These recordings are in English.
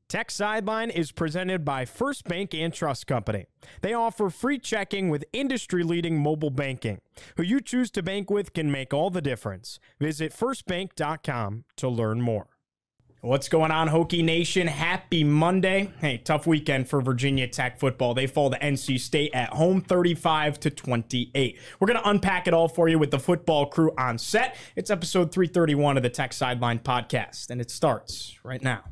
Tech Sideline is presented by First Bank and Trust Company. They offer free checking with industry-leading mobile banking. Who you choose to bank with can make all the difference. Visit firstbank.com to learn more. What's going on, Hokie Nation? Happy Monday. Hey, tough weekend for Virginia Tech football. They fall to NC State at home 35-28. We're going to unpack it all for you with the football crew on set. It's episode 331 of the Tech Sideline Podcast, and it starts right now.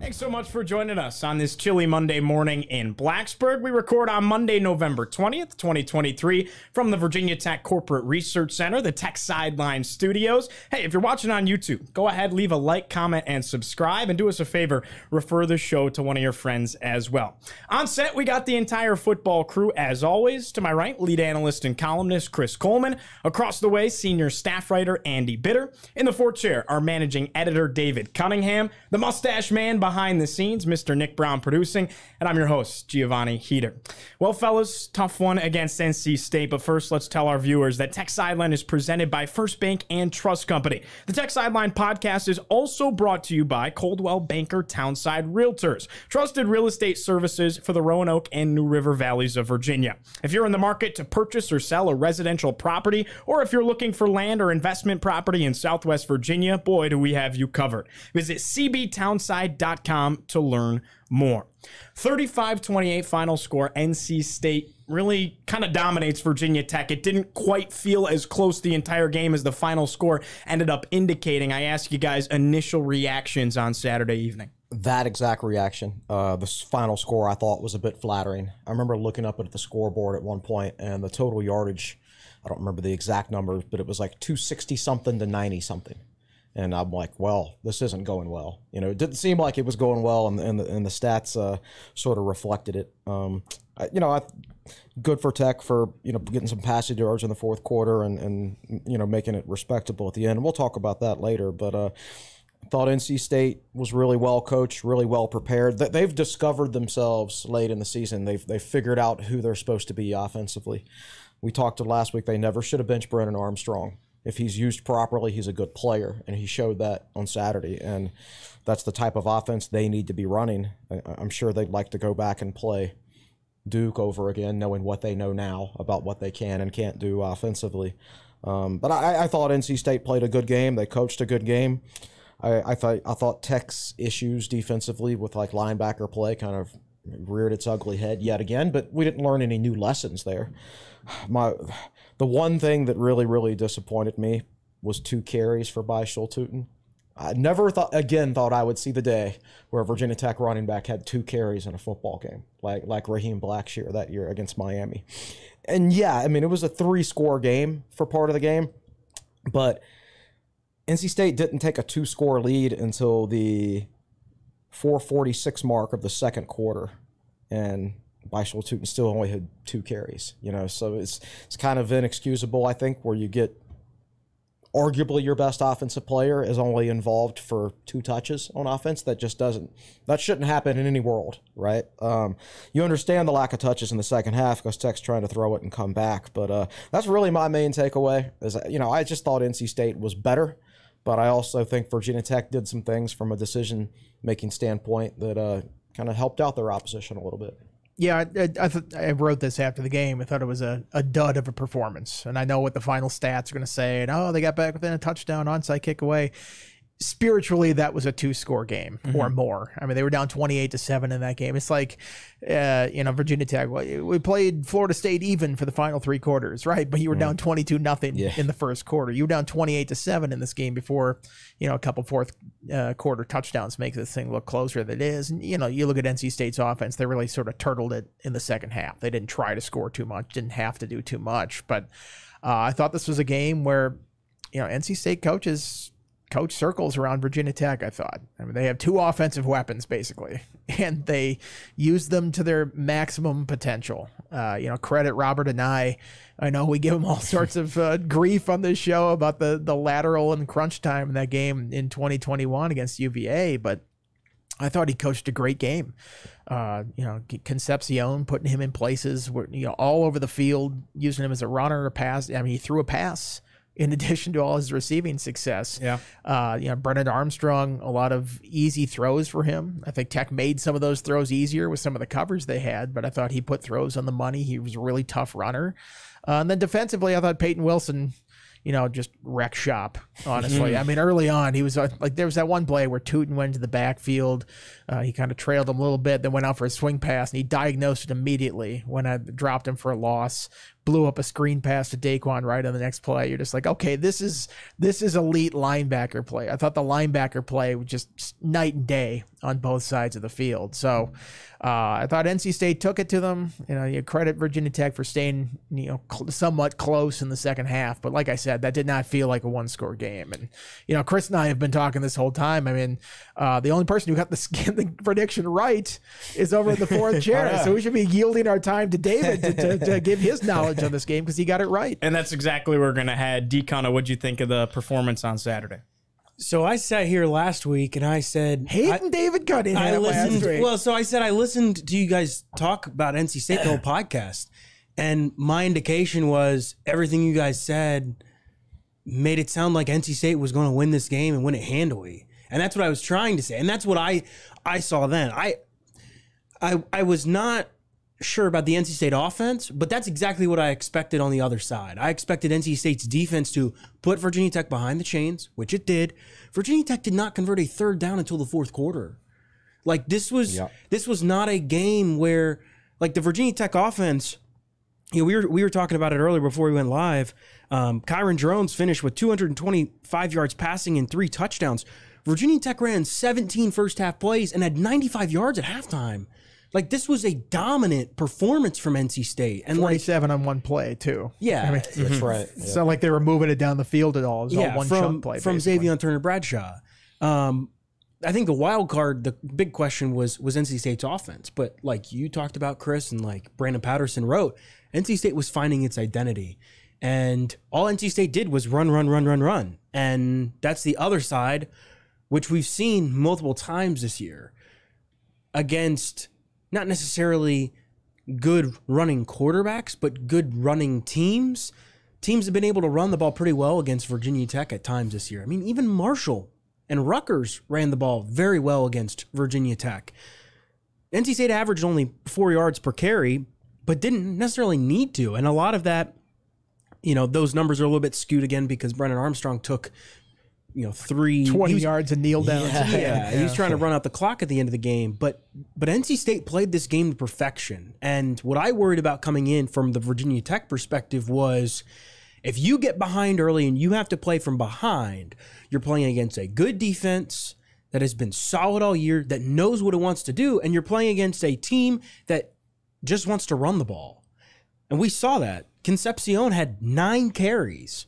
Thanks so much for joining us on this chilly Monday morning in Blacksburg. We record on Monday, November 20th, 2023 from the Virginia Tech Corporate Research Center, the Tech Sideline Studios. Hey, if you're watching on YouTube, go ahead, leave a like, comment, and subscribe, and do us a favor, refer the show to one of your friends as well. On set, we got the entire football crew as always. To my right, lead analyst and columnist Chris Coleman. Across the way, senior staff writer Andy Bitter. In the fourth chair, our managing editor David Cunningham. The mustache man behind the scenes, Mr. Nick Brown producing, and I'm your host, Giovanni Heater. Well, fellas, tough one against NC State, but first, let's tell our viewers that Tech Sideline is presented by First Bank and Trust Company. The Tech Sideline Podcast is also brought to you by Coldwell Banker Townside Realtors, trusted real estate services for the Roanoke and New River Valleys of Virginia. If you're in the market to purchase or sell a residential property, or if you're looking for land or investment property in Southwest Virginia, boy, do we have you covered. Visit cbtownside.com to learn more. 35-28 final score. NC State really kind of dominates Virginia Tech. It didn't quite feel as close the entire game as the final score ended up indicating. I ask you guys initial reactions on Saturday evening. That exact reaction. The final score I thought was a bit flattering. I remember looking up at the scoreboard at one point, and the total yardage, I don't remember the exact numbers, but it was like 260-something to 90-something. And I'm like, well, this isn't going well. You know, it didn't seem like it was going well, and the stats sort of reflected it. Good for Tech for, getting some passing yards in the fourth quarter and making it respectable at the end. And we'll talk about that later. But I thought NC State was really well coached, really well prepared. They've discovered themselves late in the season. They've figured out who they're supposed to be offensively. We talked last week, they never should have benched Brennan Armstrong. If he's used properly, he's a good player, and he showed that on Saturday. And that's the type of offense they need to be running. I'm sure they'd like to go back and play Duke over again, knowing what they know now about what they can and can't do offensively. But I thought NC State played a good game. They coached a good game. I thought Tech's issues defensively with like linebacker play kind of reared its ugly head yet again, but we didn't learn any new lessons there. The one thing that really, really disappointed me was 2 carries for Tuten. I never thought I would see the day where a Virginia Tech running back had 2 carries in a football game, like Raheem Blackshear that year against Miami. And yeah, I mean, it was a 3-score game for part of the game, but NC State didn't take a 2-score lead until the 4:46 mark of the second quarter, and Tuten still only had 2 carries, so it's kind of inexcusable, I think, where you get arguably your best offensive player is only involved for 2 touches on offense. That shouldn't happen in any world, right? You understand the lack of touches in the second half because Tech's trying to throw it and come back, but that's really my main takeaway is, I just thought NC State was better, but I also think Virginia Tech did some things from a decision-making standpoint that kind of helped out their opposition a little bit. Yeah, I wrote this after the game. I thought it was a dud of a performance. And I know what the final stats are going to say. And, they got back within a touchdown, onside kick away. Spiritually, that was a 2-score game or more. I mean, they were down 28-7 in that game. It's like, Virginia Tech, we played Florida State even for the final 3 quarters, right? But you were down 22-0 in the first quarter. You were down 28-7 in this game before, a couple fourth quarter touchdowns make this thing look closer than it is. And, you look at NC State's offense, they really sort of turtled it in the second half. They didn't try to score too much, didn't have to do too much. But I thought this was a game where, NC State coaches coach circles around Virginia Tech, I thought. I mean, they have two offensive weapons, basically, and they use them to their maximum potential. Credit Robert and I know we give him all sorts of grief on this show about the lateral and crunch time in that game in 2021 against UVA, but I thought he coached a great game. Concepcion, putting him in places where, all over the field, using him as a runner, a pass. I mean, he threw a pass in addition to all his receiving success. Yeah. Brennan Armstrong, a lot of easy throws for him. I think Tech made some of those throws easier with some of the covers they had, but I thought he put throws on the money. He was a really tough runner. And then defensively, I thought Peyton Wilson, just wreck shop, honestly. I mean, early on, he was like, there was that one play where Tootin went to the backfield. He kind of trailed him a little bit, then went out for a swing pass, and he diagnosed it immediately when I dropped him for a loss. Blew up a screen pass to Daquan right on the next play. You're just like, okay, this is elite linebacker play. I thought the linebacker play was just night and day on both sides of the field. So I thought NC State took it to them. You credit Virginia Tech for staying, somewhat close in the second half. But like I said, that did not feel like a one-score game. And, Chris and I have been talking this whole time. I mean, the only person who got the prediction right is over in the fourth chair. Yeah. So we should be yielding our time to David to give his knowledge on this game because he got it right. And that's exactly where we're going to head. D-Connor, what'd you think of the performance on Saturday? So I sat here last week and I said, Hayden David got in. I listened to you guys talk about NC State the whole podcast, and my indication was everything you guys said made it sound like NC State was going to win this game and win it handily. And that's what I was trying to say. And that's what I saw then. I was not sure about the NC State offense, but that's exactly what I expected on the other side. I expected NC State's defense to put Virginia Tech behind the chains, which it did. Virginia Tech did not convert a third down until the fourth quarter. Like this was not a game where, like, the Virginia Tech offense, we were talking about it earlier before we went live. Kyron Drones finished with 225 yards passing and 3 touchdowns. Virginia Tech ran 17 first half plays and had 95 yards at halftime. Like, this was a dominant performance from NC State. And 47 on one play, too. Yeah. I mean, that's right. It's not like they were moving it down the field at all. It was all one chunk play. From Xavier Turner-Bradshaw. I think the wild card, the big question was NC State's offense. But like you talked about, Chris, and like Brandon Patterson wrote, NC State was finding its identity. And all NC State did was run. And that's the other side, which we've seen multiple times this year against not necessarily good running quarterbacks, but good running teams. Teams have been able to run the ball pretty well against Virginia Tech at times this year. I mean, even Marshall and Rutgers ran the ball very well against Virginia Tech. NC State averaged only 4 yards per carry, but didn't necessarily need to. And a lot of that, those numbers are a little bit skewed again because Brennan Armstrong took 20 yards and kneel down. Yeah, he was trying to run out the clock at the end of the game. But NC State played this game to perfection. And what I worried about coming in from the Virginia Tech perspective was if you get behind early and you have to play from behind, you're playing against a good defense that has been solid all year, that knows what it wants to do, and you're playing against a team that just wants to run the ball. And we saw that. Concepcion had 9 carries.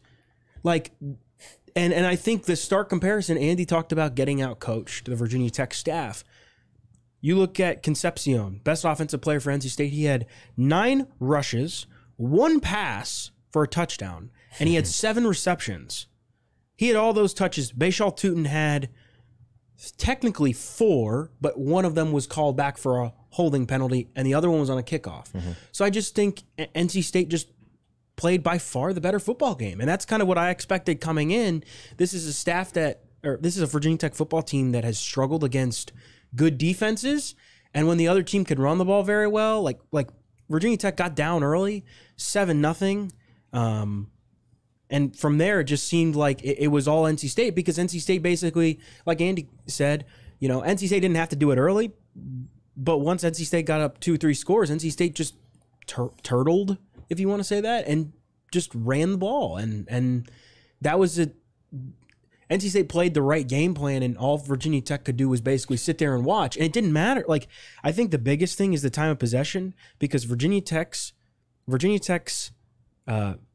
And I think the stark comparison, Andy talked about getting out coached the Virginia Tech staff. You look at Concepcion, best offensive player for NC State. He had 9 rushes, 1 pass for a touchdown, and he had 7 receptions. He had all those touches. Bayshal Tootin had technically 4, but one of them was called back for a holding penalty, and the other one was on a kickoff. So I just think NC State just played by far the better football game. And that's kind of what I expected coming in. This is a Virginia Tech football team that has struggled against good defenses. And when the other team could run the ball very well, like Virginia Tech got down early, 7-0. And from there, it just seemed like it was all NC State because NC State basically, like Andy said, NC State didn't have to do it early. But once NC State got up 2-3 scores, NC State just turtled, if you want to say that, and just ran the ball. And that was it. NC State played the right game plan, and all Virginia Tech could do was basically sit there and watch. And it didn't matter. Like, I think the biggest thing is the time of possession because Virginia Tech's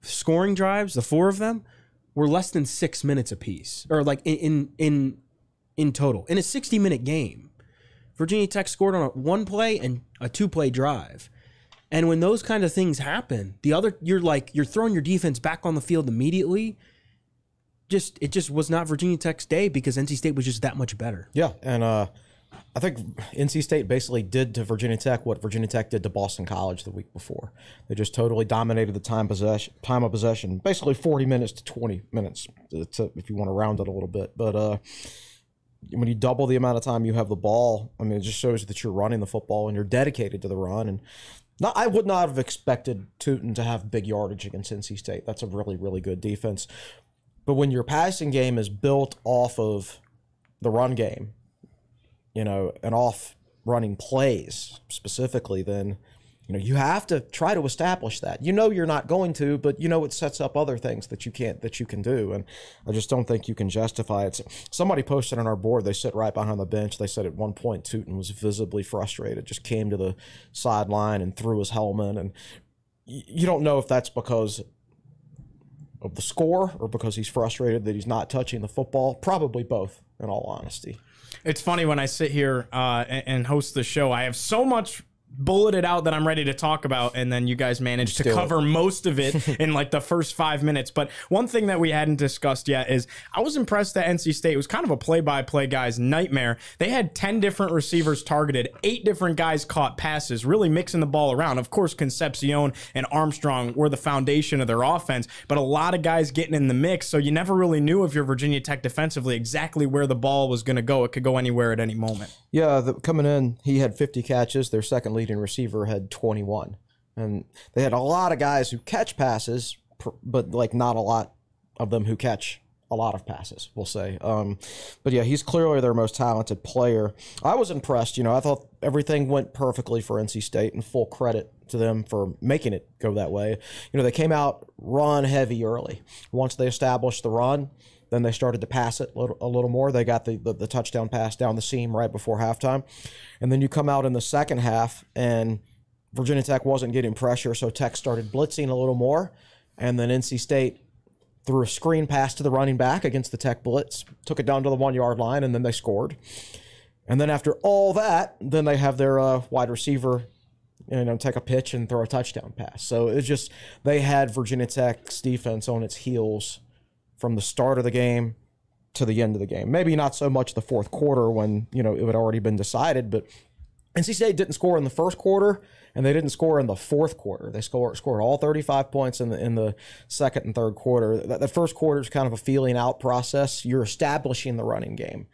scoring drives, the 4 of them, were less than 6 minutes apiece, or like in total. In a 60-minute game, Virginia Tech scored on a 1-play and a 2-play drive. And when those kind of things happen, you're throwing your defense back on the field immediately. It just was not Virginia Tech's day because NC State was just that much better. Yeah, and I think NC State basically did to Virginia Tech what Virginia Tech did to Boston College the week before. They just totally dominated the time of possession, basically 40 minutes to 20 minutes, if you want to round it a little bit. But when you double the amount of time you have the ball, I mean, it just shows that you're running the football and you're dedicated to the run. And I would not have expected Tootin to have big yardage against NC State. That's a really, really good defense. But when your passing game is built off of the run game, and off running plays specifically, then, you have to try to establish that. You're not going to, but it sets up other things that you can do. And I just don't think you can justify it. Somebody posted on our board, they sit right behind the bench. They said at one point Tootin was visibly frustrated, just came to the sideline and threw his helmet. And you don't know if that's because of the score or because he's frustrated that he's not touching the football. Probably both, in all honesty. It's funny when I sit here and host the show, I have so much bulleted out that I'm ready to talk about, and then you guys managed to cover most of it in like the first 5 minutes. But one thing that we hadn't discussed yet is I was impressed that NC State was kind of a play-by-play guy's nightmare. They had 10 different receivers targeted, 8 different guys caught passes, really mixing the ball around. Of course, Concepcion and Armstrong were the foundation of their offense, but a lot of guys getting in the mix, so you never really knew if you're Virginia Tech defensively exactly where the ball was going to go. It could go anywhere at any moment. Yeah, coming in, he had 50 catches. Their second leading receiver had 21. And they had a lot of guys who catch passes, but like not a lot of them who catch a lot of passes, we'll say. But yeah, he's clearly their most talented player. I was impressed. I thought everything went perfectly for NC State, and full credit to them for making it go that way. They came out run heavy early. Once they established the run, then they started to pass it a little more. They got the touchdown pass down the seam right before halftime. And then you come out in the second half, and Virginia Tech wasn't getting pressure, so Tech started blitzing a little more. And then NC State threw a screen pass to the running back against the Tech blitz, took it down to the 1-yard line, and then they scored. And then after all that, then they have their wide receiver take a pitch and throw a touchdown pass. So it's just they had Virginia Tech's defense on its heels from the start of the game to the end of the game. Maybe not so much the fourth quarter when, it had already been decided, but NC State didn't score in the first quarter, and they didn't score in the fourth quarter. They scored all 35 points in the second and third quarter. The first quarter is kind of a feeling out process. You're establishing the running game.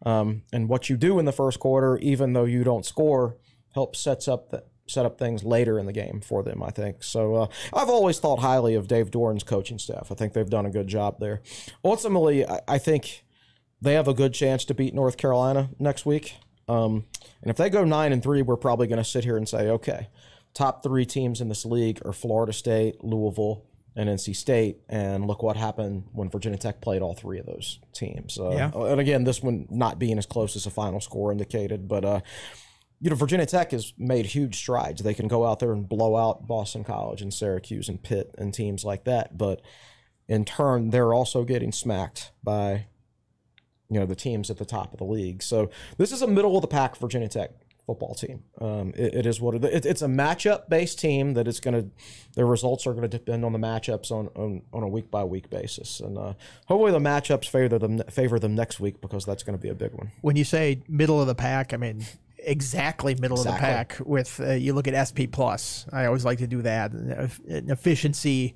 And what you do in the first quarter, even though you don't score, helps set up things later in the game for them, I think. So I've always thought highly of Dave Doran's coaching staff. I think they've done a good job there. Ultimately, I think they have a good chance to beat North Carolina next week. And if they go 9-3, we're probably going to sit here and say, okay, top 3 teams in this league are Florida State, Louisville, and NC State. And look what happened when Virginia Tech played all 3 of those teams. And again, this one not being as close as the final score indicated, but Virginia Tech has made huge strides. They can go out there and blow out Boston College and Syracuse and Pitt and teams like that. But in turn, they're also getting smacked by, the teams at the top of the league. So this is a middle-of-the-pack Virginia Tech football team. It is what it's a matchup-based team that their results are going to depend on the matchups on a week-by-week basis. And hopefully the matchups favor them next week, because that's going to be a big one. When you say middle of the pack, I mean exactly middle of the pack. With you look at SP Plus. I always like to do that, an efficiency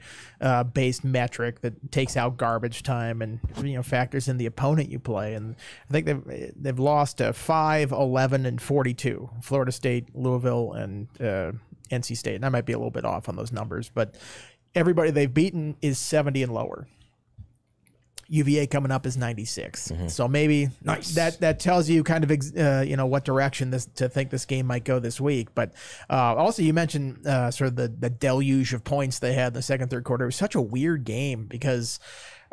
based metric that takes out garbage time and factors in the opponent you play. And I think they've lost 5, 11, and 42. Florida State, Louisville, and NC State. And I might be a little bit off on those numbers, but everybody they've beaten is 70 and lower. UVA coming up is 96. Mm-hmm. So maybe that tells you kind of what direction to think this game might go this week. But also you mentioned sort of the deluge of points they had in the second, third quarter. It was such a weird game because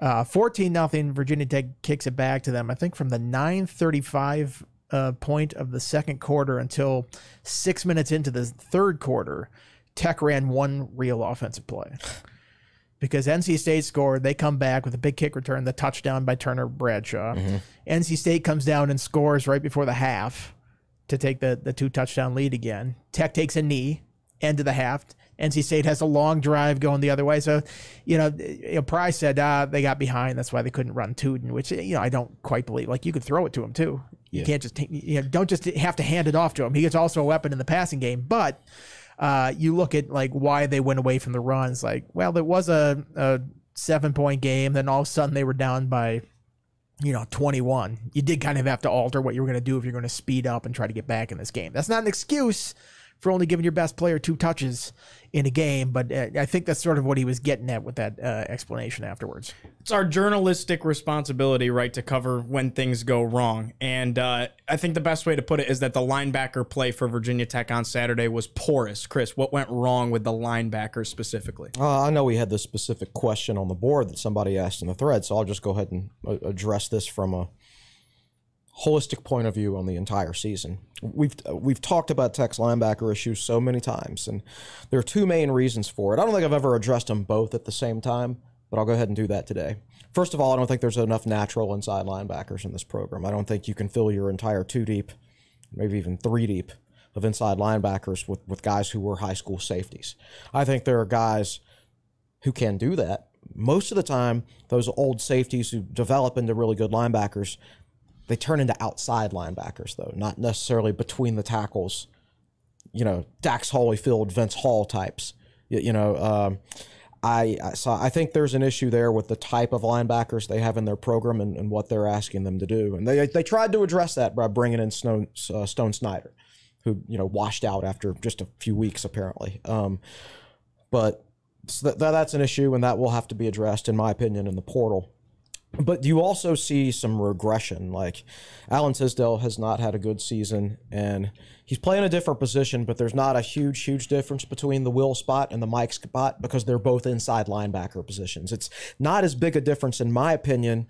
14-0 Virginia Tech kicks it back to them. I think from the 9:35 point of the second quarter until 6 minutes into the third quarter, Tech ran one real offensive play. because NC State scored. They come back with a big kick return, the touchdown by Turner Bradshaw. NC State comes down and scores right before the half to take the 2-touchdown lead again. Tech takes a knee, end of the half. NC State has a long drive going the other way. So, Price said they got behind. That's why they couldn't run Tootin, which, I don't quite believe. Like, you could throw it to him, too. Yeah. You can't just don't just have to hand it off to him. He gets also a weapon in the passing game. But you look at, like, why they went away from the runs. Like, well, there was a 7-point game. Then all of a sudden they were down by, 21. You did kind of have to alter what you were going to do if you're going to speed up and try to get back in this game. That's not an excuse for only giving your best player 2 touches in a game, but I think that's sort of what he was getting at with that explanation afterwards. It's our journalistic responsibility, right, to cover when things go wrong. And I think the best way to put it is that the linebacker play for Virginia Tech on Saturday was porous. Chris, what went wrong with the linebackers specifically? I know we had this specific question on the board that somebody asked in the thread, so I'll just go ahead and address this from a holistic point of view on the entire season. We've talked about Tech's linebacker issues so many times, and there are 2 main reasons for it. I don't think I've ever addressed them both at the same time, but I'll go ahead and do that today. First of all, I don't think there's enough natural inside linebackers in this program. I don't think you can fill your entire 2 deep, maybe even 3 deep of inside linebackers with guys who were high school safeties. I think there are guys who can do that. Most of the time, those old safeties who develop into really good linebackers, they turn into outside linebackers, though, not necessarily between the tackles, Dax Holyfield, Vince Hall types. So I think there's an issue there with the type of linebackers they have in their program and what they're asking them to do. And they tried to address that by bringing in Stone Snyder, who, washed out after just a few weeks, apparently. But so that's an issue, and that will have to be addressed, in my opinion, in the portal. But you also see some regression. Like, Alan Tisdale has not had a good season, and he's playing a different position, but there's not a huge difference between the Will spot and the Mike spot because they're both inside linebacker positions. It's not as big a difference, in my opinion,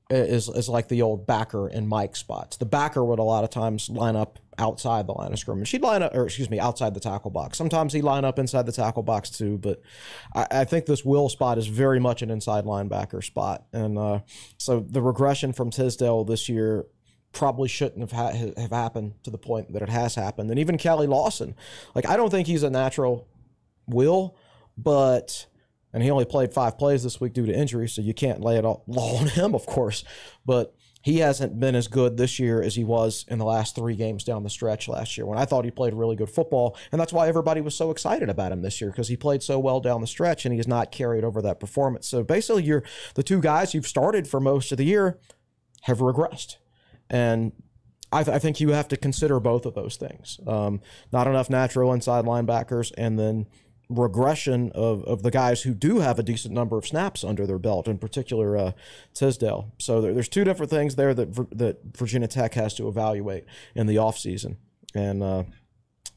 as like the old backer and Mike spots. The backer would a lot of times line up outside the line of scrimmage. He'd line up, outside the tackle box. Sometimes he'd line up inside the tackle box too, but I think this Will spot is very much an inside linebacker spot. And so the regression from Tisdale this year probably shouldn't have happened to the point that it has happened. And even Kelly Lawson, like, I don't think he's a natural Will, but... And he only played 5 plays this week due to injury, so you can't lay it all on him, of course. But he hasn't been as good this year as he was in the last 3 games down the stretch last year, when I thought he played really good football. And that's why everybody was so excited about him this year, because he played so well down the stretch, and he has not carried over that performance. So basically, the 2 guys you've started for most of the year have regressed. And I think you have to consider both of those things. Not enough natural inside linebackers, and then regression of the guys who do have a decent number of snaps under their belt, in particular Tisdale. So there's 2 different things there that Virginia Tech has to evaluate in the offseason. And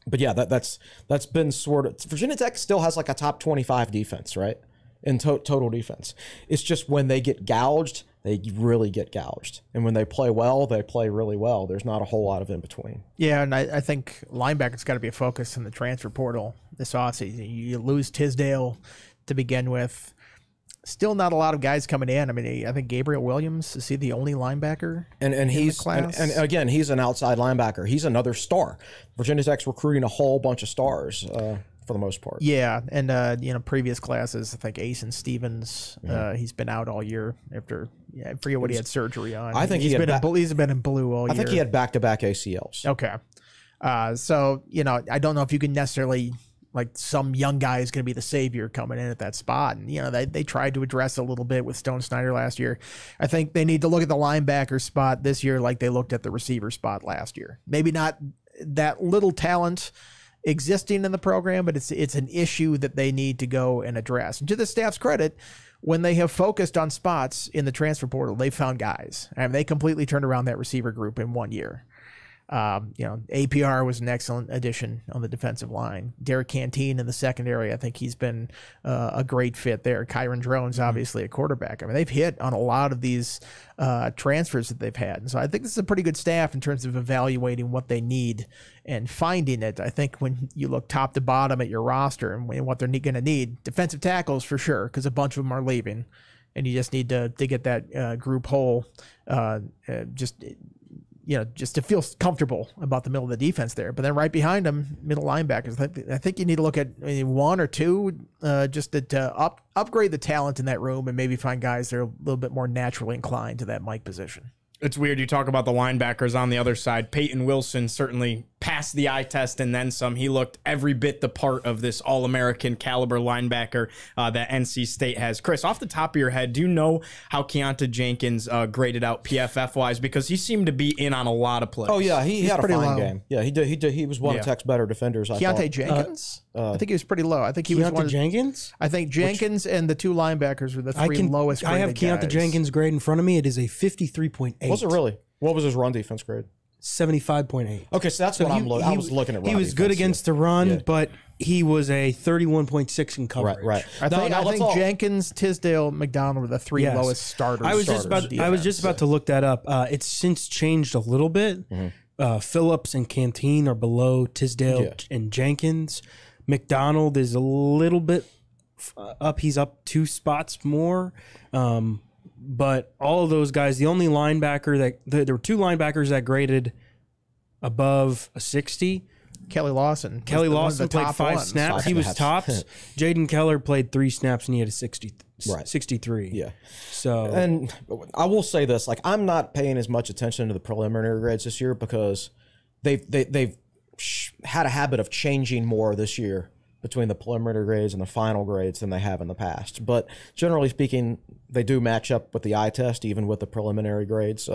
but yeah, that's been sort of, Virginia Tech still has like a top 25 defense, right? In total defense. It's just when they get gouged, they really get gouged. And when they play well, they play really well. There's not a whole lot of in between. Yeah, and I think linebackers got to be a focus in the transfer portal this offseason. You lose Tisdale to begin with. Still not a lot of guys coming in. I mean, I think Gabriel Williams, is he the only linebacker and he's, in the class? And again, he's an outside linebacker. He's another star. Virginia Tech's recruiting a whole bunch of stars. For the most part. Yeah, and previous classes, I think Asen Stevens, he's been out all year after, I forget what he had surgery on. I think he's been in blue all year. I think he had back-to-back ACLs. Okay. So, I don't know if you can necessarily, like, some young guy is going to be the savior coming in at that spot. And, they tried to address a little bit with Stone Snyder last year. I think they need to look at the linebacker spot this year like they looked at the receiver spot last year. Maybe not that little talent existing in the program, but it's an issue that they need to go and address. And to the staff's credit, when they have focused on spots in the transfer portal, they found guys. I mean, they completely turned around that receiver group in 1 year. APR was an excellent addition on the defensive line. Derek Canteen in the secondary, I think he's been a great fit there. Kyron Drones, obviously a quarterback. I mean, they've hit on a lot of these transfers that they've had. And so I think this is a pretty good staff in terms of evaluating what they need and finding it. I think when you look top to bottom at your roster and what they're going to need, defensive tackles for sure, because a bunch of them are leaving. And you just need to get that group whole, just to feel comfortable about the middle of the defense there. But then right behind them, middle linebackers. I think you need to look at one or two just to upgrade the talent in that room and maybe find guys that are a little bit more naturally inclined to that Mike position. It's weird. You talk about the linebackers on the other side. Peyton Wilson certainly passed the eye test and then some. He looked every bit the part of this All-American caliber linebacker that NC State has. Chris, off the top of your head, do you know how Keontae Jenkins graded out PFF-wise? Because he seemed to be in on a lot of plays. Oh, yeah. He had a fine game. Yeah, he did. He was one of Tech's better defenders, I thought. Keontae Jenkins? I think he was pretty low. I think he was one. Jenkins? I think Jenkins and the two linebackers were the three lowest graded I have Keontae guys. Jenkins' grade in front of me. It is a 53.8. Was it really? What was his run defense grade? 75.8. Okay, so that's what I'm looking at. I was looking at run He was defense, good against the run, Yeah. but he was a 31.6 in coverage. Right. I think Jenkins, Tisdale, McDonald were the three Yes. lowest starters. I was just about to look that up. It's since changed a little bit. Phillips and Canteen are below Tisdale and Jenkins. McDonald is a little bit up. He's up 2 spots more. But all of those guys, the only linebacker there were 2 linebackers that graded above a 60. Kelly Lawson. Kelly Lawson played 5 snaps. He was tops. Jaden Keller played 3 snaps and he had a 63. Yeah. So, and I will say this, like, I'm not paying as much attention to the preliminary grades this year because they've had a habit of changing more this year between the preliminary grades and the final grades than they have in the past. But generally speaking, they do match up with the eye test, even with the preliminary grades.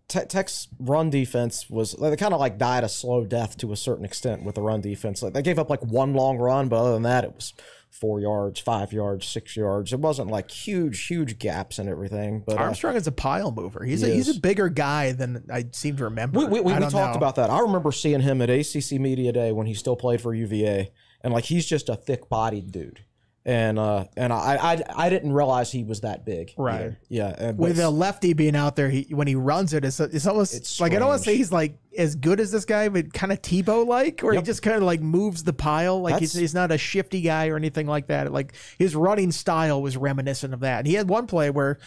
Tech's run defense they kind of like died a slow death to a certain extent with the run defense. Like, they gave up like 1 long run, but other than that, it was 4 yards, 5 yards, 6 yards. It wasn't like huge gaps and everything. But Armstrong is a pile mover. He's a bigger guy than I seem to remember. We talked about that. I remember seeing him at ACC Media Day when he still played for UVA, and like, he's just a thick-bodied dude. And I didn't realize he was that big. Right. Either. Yeah. With a lefty being out there, when he runs it, it's almost like, I don't want to say he's like as good as this guy, but kind of Tebow-like, where he just kind of like moves the pile. Like, he's not a shifty guy or anything like that. Like, his running style was reminiscent of that. And he had one play where,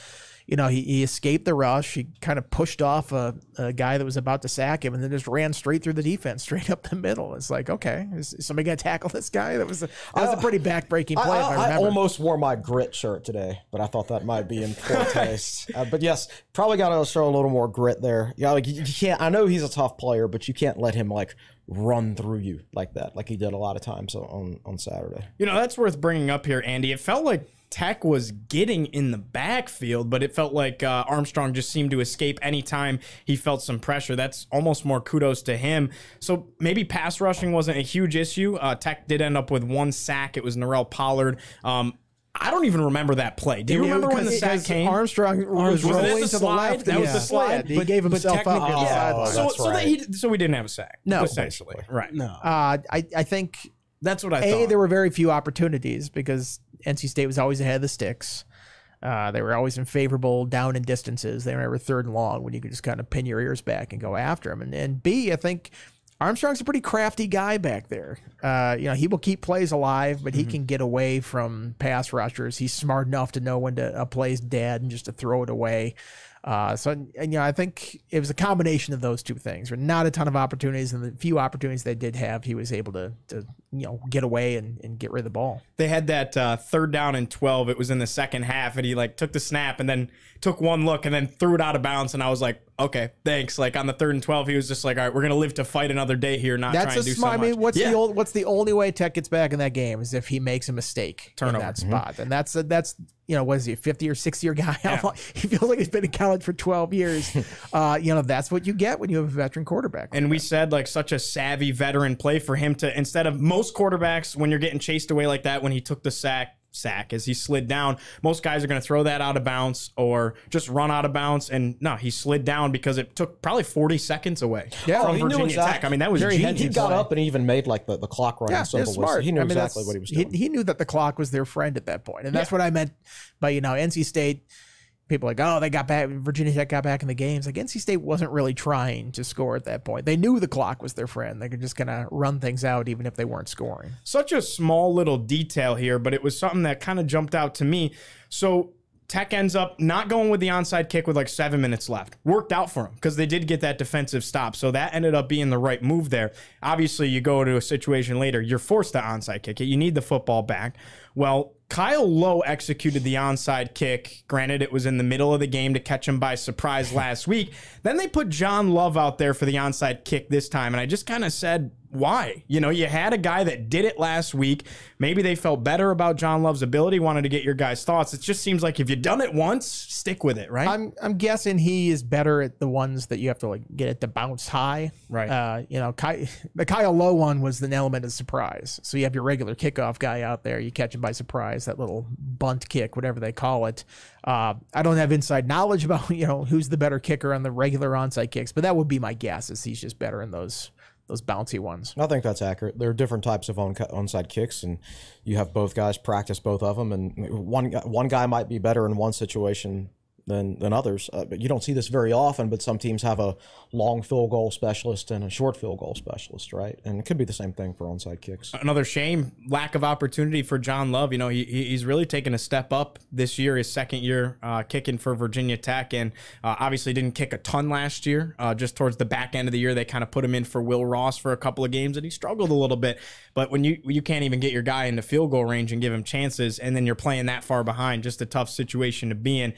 he escaped the rush. He kind of pushed off a guy that was about to sack him and then just ran straight through the defense, straight up the middle. It's like, okay, is somebody going to tackle this guy? That was a pretty back-breaking play, if I remember. I almost wore my grit shirt today, but I thought that might be in poor taste. But yes, probably got to show a little more grit there. Yeah, like, you can't. I know he's a tough player, but you can't let him like run through you like that, like he did a lot of times on Saturday. That's worth bringing up here, Andy. It felt like Tech was getting in the backfield, but it felt like Armstrong just seemed to escape anytime he felt some pressure. That's almost more kudos to him. So maybe pass rushing wasn't a huge issue. Tech did end up with 1 sack. It was Narelle Pollard. I don't even remember that play. Do you remember when the sack came? Armstrong was rolling to the left. That was the slide. He gave himself up on the sideline. So we didn't have a sack. No. Essentially. Right. no. I think that's what I thought. There were very few opportunities because NC State was always ahead of the sticks. They were always in favorable down and distances. They were never 3rd and long when you could just kind of pin your ears back and go after him. And B, I think Armstrong's a pretty crafty guy back there. He will keep plays alive, but he can get away from pass rushers. He's smart enough to know when a play's dead and just to throw it away. I think it was a combination of those two things. There were not a ton of opportunities, and the few opportunities they did have, he was able to get away and get rid of the ball. They had that 3rd down and 12. It was in the second half, and he like took the snap and then took one look and then threw it out of bounds. And I was like, okay, thanks. Like on the 3rd and 12, he was just like, all right, we're gonna live to fight another day here, not try and do so much. I mean, what's the only way Tech gets back in that game is if he makes a mistake in that spot, and that's what is he, a 50 or 60 year guy? Yeah. He feels like he's been in college for 12 years. That's what you get when you have a veteran quarterback. And we said like such a savvy veteran play for him to, instead of most quarterbacks when you're getting chased away like that, when he took the sack, sack as he slid down. Most guys are going to throw that out of bounds or just run out of bounds. And no, he slid down because it took probably 40 seconds away from Virginia Tech. I mean, that was genius. He got up and he even made like the clock running symbol. Smart. He knew exactly what he was doing. He knew that the clock was their friend at that point. And that's what I meant by, NC State. People are like, oh, they got back. Virginia Tech got back in the games. Like, NC State wasn't really trying to score at that point. They knew the clock was their friend. They could just kind of run things out even if they weren't scoring. Such a small little detail here, but it was something that kind of jumped out to me. So Tech ends up not going with the onside kick with like 7 minutes left. Worked out for them because they did get that defensive stop. So that ended up being the right move there. Obviously, you go to a situation later, you're forced to onside kick it. You need the football back. Well, Kyle Lowe executed the onside kick. Granted, it was in the middle of the game to catch him by surprise last week. Then they put John Love out there for the onside kick this time. And I just kind of said, why? You had a guy that did it last week. Maybe they felt better about John Love's ability, wanted to get your guys' thoughts. It just seems like if you've done it once, stick with it, right? I'm guessing he is better at the ones that you have to like get it to bounce high. Right. The Kyle Lowe one was an element of surprise. So you have your regular kickoff guy out there, you catch him by surprise, that little bunt kick, whatever they call it. I don't have inside knowledge about, who's the better kicker on the regular onside kicks, but that would be my guess is he's just better in those bouncy ones. I think that's accurate. There are different types of onside kicks, and you have both guys practice both of them, and one guy might be better in one situation than others. But you don't see this very often, but some teams have a long field goal specialist and a short field goal specialist, right? And it could be the same thing for onside kicks. Another shame, lack of opportunity for John Love. He's really taken a step up this year, his second year kicking for Virginia Tech, and obviously didn't kick a ton last year. Just towards the back end of the year, they kind of put him in for Will Ross for a couple of games, and he struggled a little bit. But when you can't even get your guy into field goal range and give him chances, and then you're playing that far behind, just a tough situation to be in.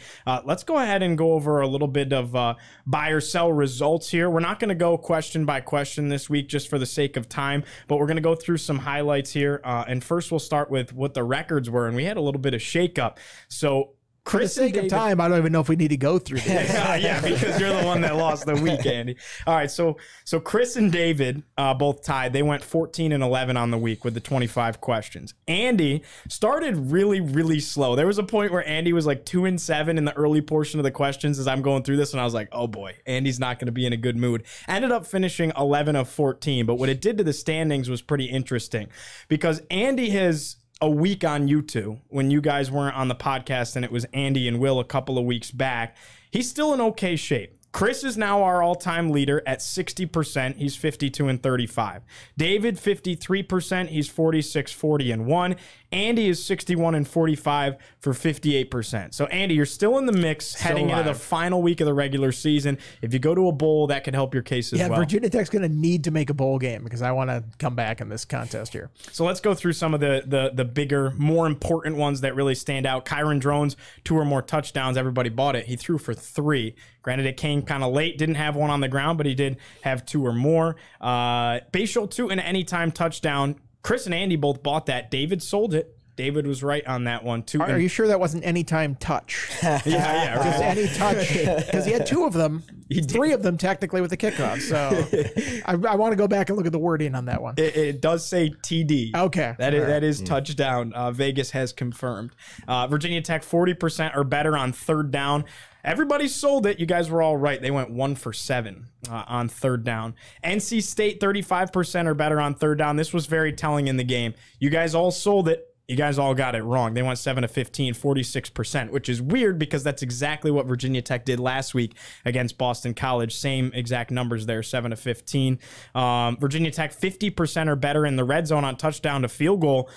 Let's go ahead and go over a little bit of buy or sell results here. We're not going to go question by question this week just for the sake of time, but we're going to go through some highlights here. And first, we'll start with what the records were, and we had a little bit of shakeup. So for the sake of time, I don't even know if we need to go through this. Yeah, because you're the one that lost the week, Andy. All right, so Chris and David both tied. They went 14 and 11 on the week with the 25 questions. Andy started really, really slow. There was a point where Andy was like 2 and 7 in the early portion of the questions as I'm going through this, and I was like, oh boy, Andy's not going to be in a good mood. Ended up finishing 11 of 14, but what it did to the standings was pretty interesting because Andy has a week on YouTube when you guys weren't on the podcast and it was Andy and Will a couple of weeks back. He's still in okay shape. Chris is now our all-time leader at 60%. He's 52 and 35. David, 53%. He's 46, 40 and 1. Andy is 61 and 45 for 58%. So Andy, you're still in the mix heading into the final week of the regular season. If you go to a bowl, that could help your case as well. Yeah, Virginia Tech's going to need to make a bowl game because I want to come back in this contest here. So let's go through some of the bigger, more important ones that really stand out. Kyron Drones, 2 or more touchdowns. Everybody bought it. He threw for 3. Granted, it came kind of late. Didn't have one on the ground, but he did have 2 or more. Bayshore 2 and an anytime touchdown. Chris and Andy both bought that. David sold it. David was right on that one too. Are you sure that wasn't anytime touch? Yeah, right. Just any touch, because he had 2 of them, 3 of them technically with the kickoff. So I want to go back and look at the wording on that one. It does say TD. Okay, that is touchdown. Vegas has confirmed. Virginia Tech 40% or better on third down. Everybody sold it. You guys were all right. They went 1 for 7 on third down. NC State 35% or better on third down. This was very telling in the game. You guys all sold it. You guys all got it wrong. They went 7 of 15, 46%, which is weird because that's exactly what Virginia Tech did last week against Boston College. Same exact numbers there, 7 of 15. Virginia Tech 50% or better in the red zone on touchdown to field goal.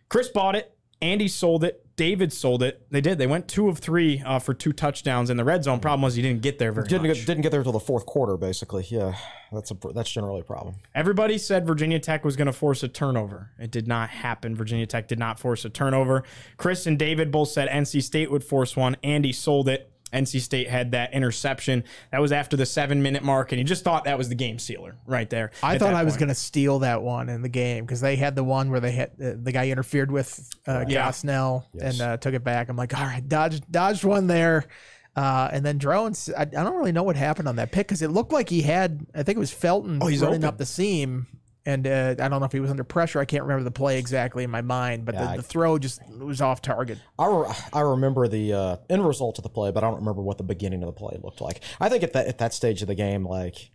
Chris bought it. Andy sold it. David sold it. They did. They went 2 of 3 for 2 touchdowns in the red zone. Problem was he didn't get there much. Didn't get there until the fourth quarter, basically. Yeah, that's generally a problem. Everybody said Virginia Tech was going to force a turnover. It did not happen. Virginia Tech did not force a turnover. Chris and David both said NC State would force one. Andy sold it. NC State had that interception. That was after the 7-minute mark, and you just thought that was the game sealer right there. I thought I was going to steal that one in the game because they had the one where they had the guy interfered with Glessner and took it back. I'm like, all right, dodged one there. And then Drones, I don't really know what happened on that pick because it looked like he had, I think it was Felton running up the seam. And I don't know if he was under pressure. I can't remember the play exactly in my mind, but the throw just was off target. I remember the end result of the play, but I don't remember what the beginning of the play looked like. I think at that stage of the game, like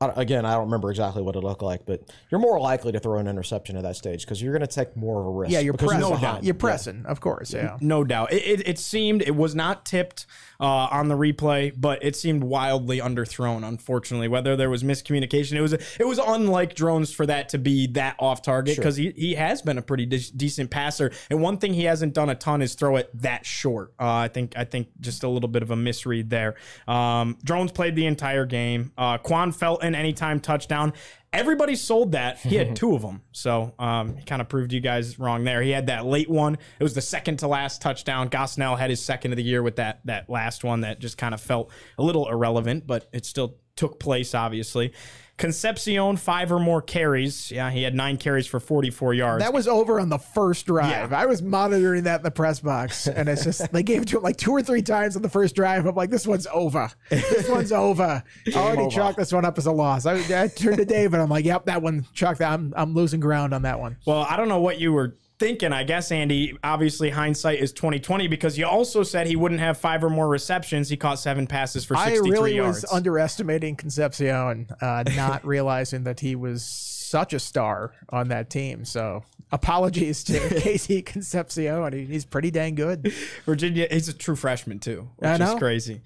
again, I don't remember exactly what it looked like, but you're more likely to throw an interception at that stage because you're going to take more of a risk. Yeah, you're pressing. No doubt. You're pressing, of course. Yeah, no doubt. It seemed it was not tipped on the replay, but it seemed wildly underthrown. Unfortunately, whether there was miscommunication, it was unlike Drones for that to be that off target because he has been a pretty decent passer. And one thing he hasn't done a ton is throw it that short. I think just a little bit of a misread there. Drones played the entire game. Quan Felton anytime touchdown. Everybody sold that. He had 2 of them. So he kind of proved you guys wrong there. He had that late one. It was the second to last touchdown. Glessner had his second of the year with that last one that just kind of felt a little irrelevant, but it still took place, obviously. Concepcion, 5 or more carries. Yeah, he had 9 carries for 44 yards. That was over on the first drive. Yeah. I was monitoring that in the press box, and it's just they gave it to him like 2 or 3 times on the first drive. I'm like, this one's over. This one's over. I already chalked this one up as a loss. I turned to David. I'm like, yep, that one chalked. I'm losing ground on that one. Well, I don't know what you were thinking, I guess, Andy. Obviously, hindsight is 2020 because you also said he wouldn't have 5 or more receptions. He caught 7 passes for 63 yards. I really was underestimating Concepcion, not realizing that he was such a star on that team. So apologies to Casey Concepcion. He's pretty dang good. Virginia, he's a true freshman too, which is crazy.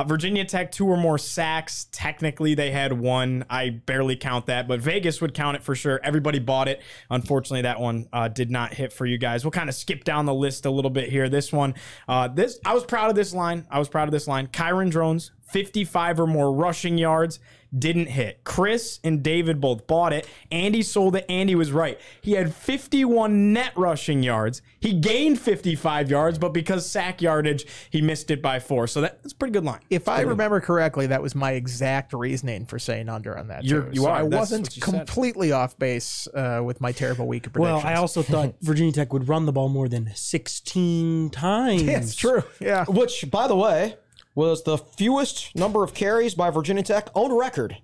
Virginia Tech, 2 or more sacks. Technically, they had 1. I barely count that, but Vegas would count it for sure. Everybody bought it. Unfortunately, that one did not hit for you guys. We'll kind of skip down the list a little bit here. This one, I was proud of this line. Kyron Drones, 55 or more rushing yards. Didn't hit. Chris and David both bought it. Andy sold it. Andy was right. He had 51 net rushing yards. He gained 55 yards, but because sack yardage, he missed it by 4. So that's a pretty good line. If I remember correctly, that was my exact reasoning for saying under on that. I wasn't completely off base with my terrible week of predictions. Well, I also thought Virginia Tech would run the ball more than 16 times. It's true. Yeah. Which, by the way, was the fewest number of carries by Virginia Tech on record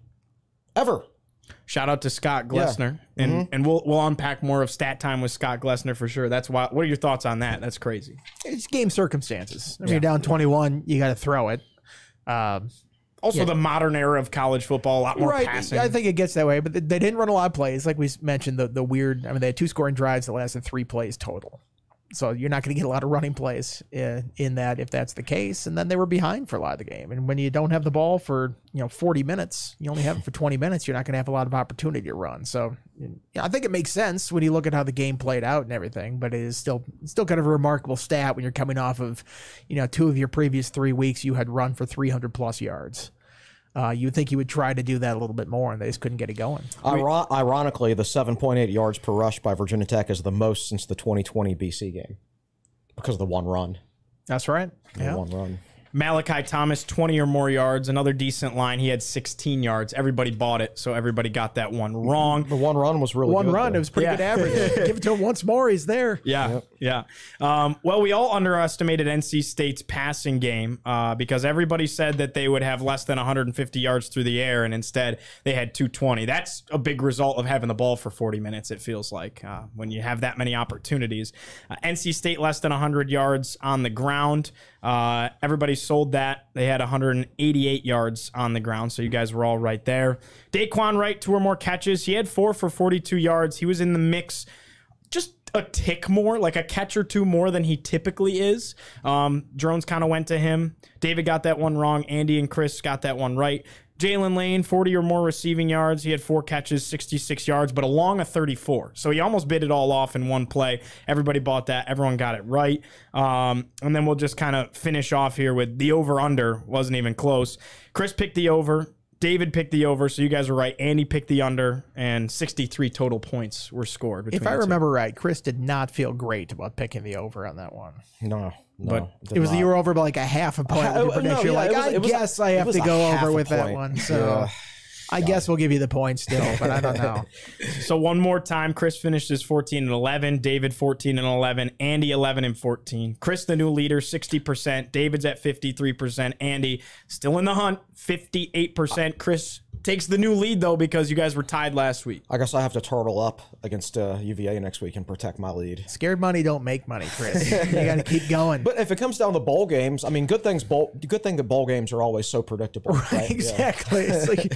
ever. Shout out to Scott Glessner. Yeah. And we'll unpack more of stat time with Scott Glessner for sure. That's why. What are your thoughts on that? That's crazy. It's game circumstances. I mean, you're down 21, you got to throw it. Also, the modern era of college football, a lot more passing. I think it gets that way, but they didn't run a lot of plays. Like we mentioned, the weird, I mean, they had 2 scoring drives that lasted 3 plays total. So you're not going to get a lot of running plays in that if that's the case. And then they were behind for a lot of the game. And when you don't have the ball for 40 minutes, you only have it for 20 minutes, you're not going to have a lot of opportunity to run. So I think it makes sense when you look at how the game played out and everything. But it is still kind of a remarkable stat when you're coming off of 2 of your previous 3 weeks you had run for 300 plus yards. You would think you would try to do that a little bit more, and they just couldn't get it going. Ironically, the 7.8 yards per rush by Virginia Tech is the most since the 2020 BC game because of the 1 run. That's right. The 1 run. Malachi Thomas, 20 or more yards, another decent line. He had 16 yards. Everybody bought it, so everybody got that one wrong. The 1 run was really good. 1 run, it was pretty good average. Give it to him once more, he's there. Yeah. Well, we all underestimated NC State's passing game because everybody said that they would have less than 150 yards through the air, and instead they had 220. That's a big result of having the ball for 40 minutes, it feels like, when you have that many opportunities. NC State less than 100 yards on the ground. Everybody sold that. They had 188 yards on the ground, so you guys were all right there. Daquan Wright, 2 or more catches. He had 4 for 42 yards. He was in the mix just a tick more, like a catch or 2 more than he typically is. Drones kind of went to him. David got that one wrong. Andy and Chris got that one right. Jalen Lane, 40 or more receiving yards. He had 4 catches, 66 yards, but along a 34. So he almost bit it all off in one play. Everybody bought that. Everyone got it right. And then we'll just kind of finish off here with the over-under. Wasn't even close. Chris picked the over. David picked the over, so you guys were right. Andy picked the under, and 63 total points were scored. If I remember right, Chris did not feel great about picking the over on that one. No. But it was you were over by like a half a point. I guess I have to go over with that one. So I guess we'll give you the point still, but I don't know. So one more time, Chris finished his 14-11, David 14-11, Andy 11-14. Chris, the new leader, 60%. David's at 53%. Andy still in the hunt, 58%. Chris takes the new lead, though, because you guys were tied last week. I guess I have to turtle up against UVA next week and protect my lead. Scared money don't make money, Chris. You got to keep going. But if it comes down to bowl games, I mean, good thing that bowl games are always so predictable. Right? Exactly. It's like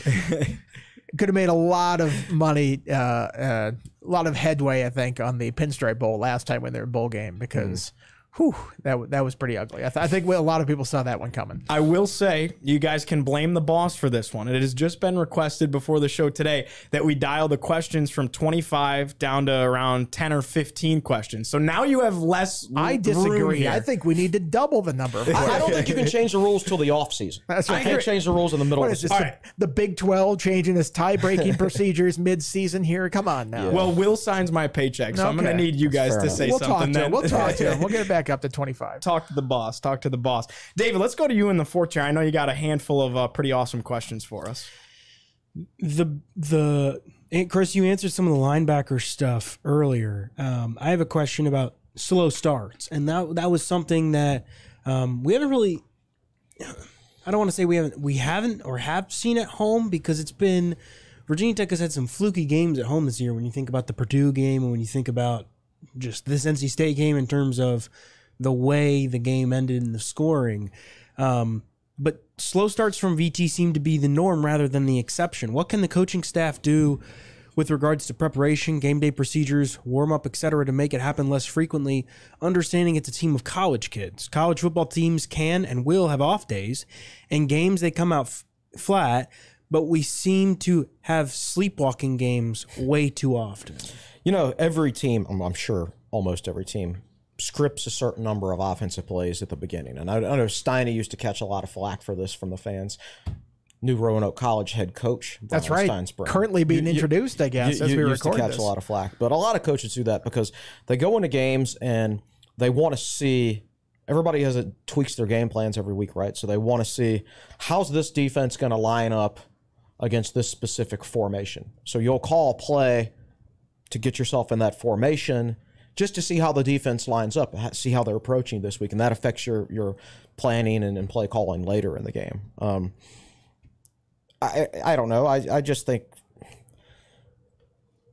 could have made a lot of money, a lot of headway, I think, on the Pinstripe Bowl last time when they were bowl game because. Whew, that was pretty ugly. I think a lot of people saw that one coming. I will say, you guys can blame the boss for this one. It has just been requested before the show today that we dial the questions from 25 down to around 10 or 15 questions. So now you have less I room disagree. here. I think we need to double the number of questions. I don't think you can change the rules till the off season. That's You right. can't change the rules in the middle What of is the this? season. The Big 12 changing its tie-breaking procedures mid-season here? Come on now. Well, Will signs my paycheck, so I'm going to Okay. need you guys fair to enough. say We'll something. talk to then. him. We'll talk to him. We'll get it back up to 25. Talk to the boss. Talk to the boss. David, let's go to you in the fourth chair. I know you got a handful of pretty awesome questions for us. Chris, you answered some of the linebacker stuff earlier. I have a question about slow starts, and that was something that we haven't really. I don't want to say we haven't or have seen at home because it's been Virginia Tech has had some fluky games at home this year. When you think about the Purdue game and when you think about just this NC State game in terms of the way the game ended in the scoring. But slow starts from VT seem to be the norm rather than the exception. What can the coaching staff do with regards to preparation, game day procedures, warm-up, etc., to make it happen less frequently, understanding it's a team of college kids? College football teams can and will have off days, and games they come out flat, but we seem to have sleepwalking games way too often. You know, every team, I'm sure almost every team, scripts a certain number of offensive plays at the beginning. And I know Steiny used to catch a lot of flack for this from the fans. New Roanoke College head coach, That's Brian right. Steinsborough. Currently being introduced, I guess, as we used to record catch this. a lot of flack. But a lot of coaches do that because they go into games and they want to see everybody tweaks their game plans every week, right? So they want to see how's this defense going to line up against this specific formation. So you'll call a play to get yourself in that formation just to see how the defense lines up, see how they're approaching this week, and that affects your planning and play calling later in the game. I don't know. I just think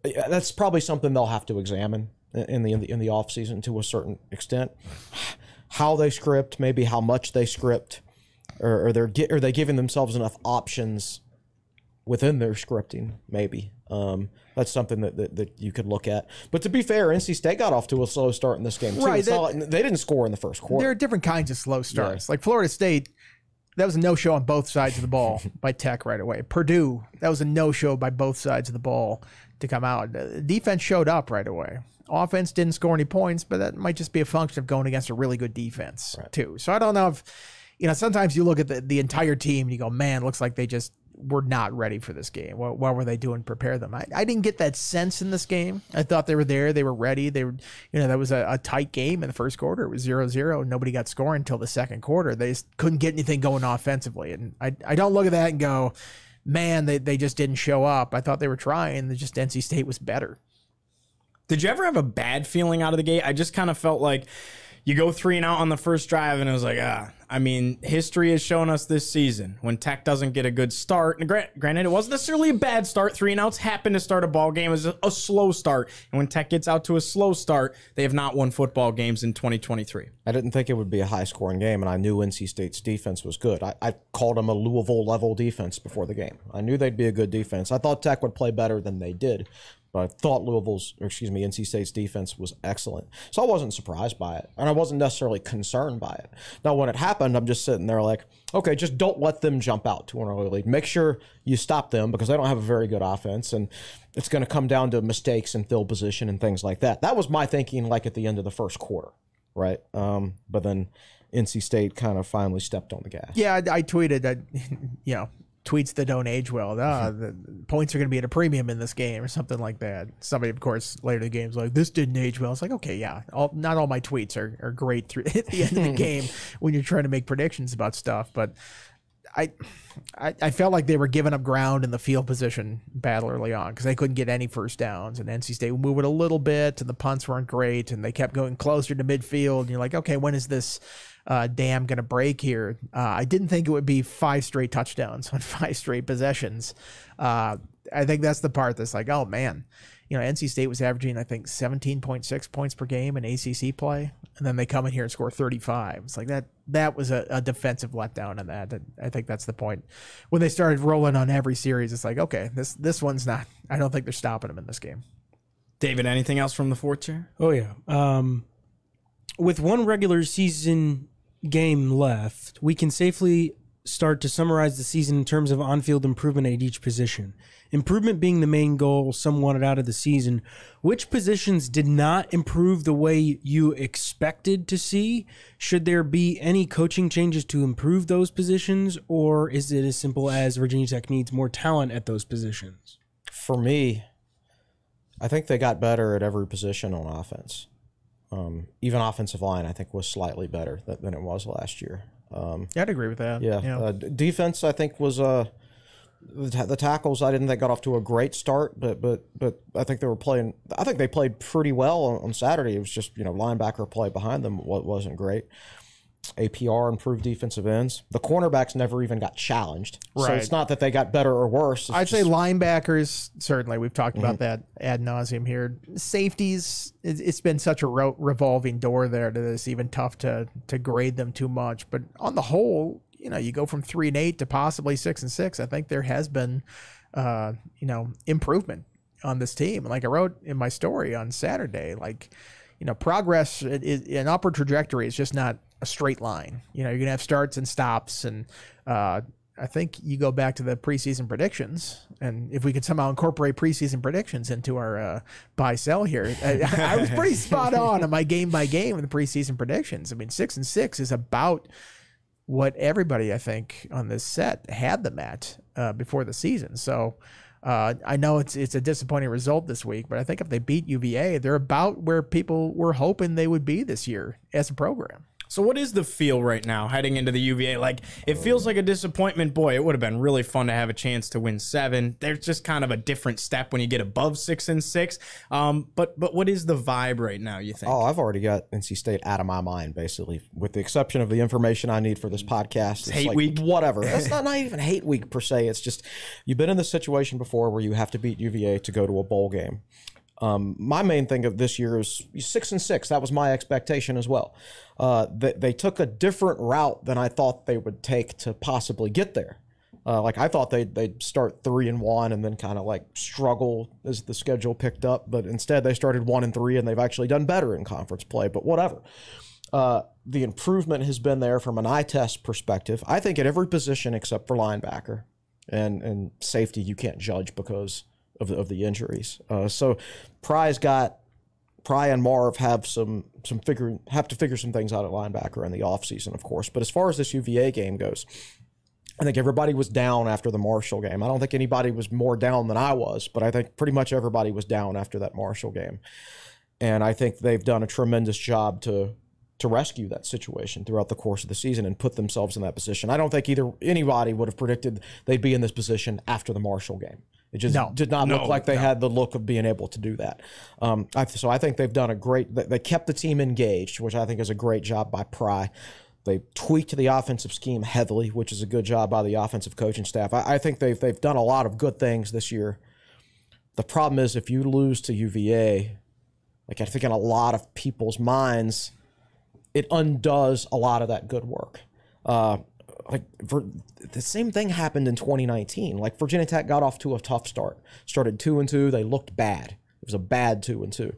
that's probably something they'll have to examine in the off season to a certain extent. How they script, maybe how much they script, or are they giving themselves enough options within their scripting? Maybe that's something that you could look at. But to be fair, NC State got off to a slow start in this game too. Right, It's not like they didn't score in the first quarter. There are different kinds of slow starts. Like Florida State, that was a no-show on both sides of the ball by Tech right away. Purdue, that was a no-show by both sides of the ball to come out. Defense showed up right away. Offense didn't score any points, but that might just be a function of going against a really good defense too. So I don't know if, sometimes you look at the entire team and you go, man, looks like they just were not ready for this game. What were they doing to prepare them? I didn't get that sense in this game. I thought they were there. They were ready. They were, that was a tight game in the first quarter. It was 0-0. Nobody got scoring until the second quarter. They just couldn't get anything going offensively. And I don't look at that and go, man, they just didn't show up. I thought they were trying. Just NC State was better. Did you ever have a bad feeling out of the gate? I just kind of felt like you go 3-and-out on the first drive, and it was like, history has shown us this season when Tech doesn't get a good start. And granted, it wasn't necessarily a bad start. 3-and-outs happen to start a ball game. It was a slow start. And when Tech gets out to a slow start, they have not won football games in 2023. I didn't think it would be a high-scoring game, and I knew NC State's defense was good. I called them a Louisville-level defense before the game. I knew they'd be a good defense. I thought Tech would play better than they did. But I thought NC State's defense was excellent. So I wasn't surprised by it. And I wasn't necessarily concerned by it. Now, when it happened, I'm just sitting there like, okay, just don't let them jump out to an early lead. Make sure you stop them because they don't have a very good offense. And it's going to come down to mistakes and field position and things like that. That was my thinking like at the end of the first quarter, right? But then NC State kind of finally stepped on the gas. Yeah, I tweeted that, tweets that don't age well. The points are going to be at a premium in this game or something like that. Somebody, of course, later in the game is like, this didn't age well. It's like, okay, yeah, not all my tweets are great at the end of the game when you're trying to make predictions about stuff. But I felt like they were giving up ground in the field position battle early on because they couldn't get any first downs, and NC State would move it a little bit, and the punts weren't great, and they kept going closer to midfield. And you're like, okay, when is this dam going to break here? I didn't think it would be 5 straight touchdowns on 5 straight possessions. I think that's the part that's like, oh man. NC State was averaging, I think, 17.6 points per game in ACC play, and then they come in here and score 35. It's like that was a defensive letdown in that. I think that's the point. When they started rolling on every series, it's like, okay, this one's not. I don't think they're stopping them in this game. David, anything else from the fourth chair? Oh, yeah. With one regular season game left, we can safely start to summarize the season in terms of on-field improvement at each position. Improvement being the main goal, some wanted out of the season. Which positions did not improve the way you expected to see? Should there be any coaching changes to improve those positions, or is it as simple as Virginia Tech needs more talent at those positions? For me, I think they got better at every position on offense. Even offensive line, I think, was slightly better than it was last year. I'd agree with that. Yeah. Defense, I think, was the tackles. I didn't think got off to a great start, but I think they were playing. I think they played pretty well on Saturday. It was just linebacker play behind them wasn't great. APR improved defensive ends. The cornerbacks never even got challenged. Right. So it's not that they got better or worse. I'd say linebackers, certainly. We've talked about that ad nauseum here. Safeties, it's been such a revolving door there that it's even tough to grade them too much. But on the whole, you go from 3-8 to possibly 6-6. I think there has been, improvement on this team. Like I wrote in my story on Saturday, progress, an upward trajectory is just not a straight line. You're going to have starts and stops. And I think you go back to the preseason predictions. And if we could somehow incorporate preseason predictions into our buy-sell here, I was pretty spot on my game by game in the preseason predictions. I mean, 6-6 is about what everybody, I think, on this set had them at before the season. So I know it's a disappointing result this week, but I think if they beat UVA, they're about where people were hoping they would be this year as a program. So what is the feel right now heading into the UVA? It feels like a disappointment. Boy, it would have been really fun to have a chance to win 7. There's just kind of a different step when you get above 6-6. But what is the vibe right now, you think? Oh, I've already got NC State out of my mind, basically, with the exception of the information I need for this podcast. It's hate week. Whatever. That's not even hate week per se. It's just you've been in this situation before where you have to beat UVA to go to a bowl game. My main thing of this year is 6-6. That was my expectation as well. They took a different route than I thought they would take to possibly get there. I thought they'd start 3-1 and then kind of struggle as the schedule picked up, but instead they started 1-3 and they've actually done better in conference play. But whatever. The improvement has been there from an eye test perspective. I think at every position except for linebacker and safety, you can't judge because of the injuries. So Pry and Marv have to figure some things out at linebacker in the offseason, of course. But as far as this UVA game goes, I think everybody was down after the Marshall game. I don't think anybody was more down than I was, but I think pretty much everybody was down after that Marshall game. And I think they've done a tremendous job to rescue that situation throughout the course of the season and put themselves in that position. I don't think anybody would have predicted they'd be in this position after the Marshall game. It just did not look like they had the look of being able to do that. So I think they've done they kept the team engaged, which I think is a great job by Pry. They tweaked the offensive scheme heavily, which is a good job by the offensive coaching staff. I think they've done a lot of good things this year. The problem is if you lose to UVA, I think in a lot of people's minds, it undoes a lot of that good work. The same thing happened in 2019. Virginia Tech got off to a tough start. Started 2-2. They looked bad. It was a bad 2-2.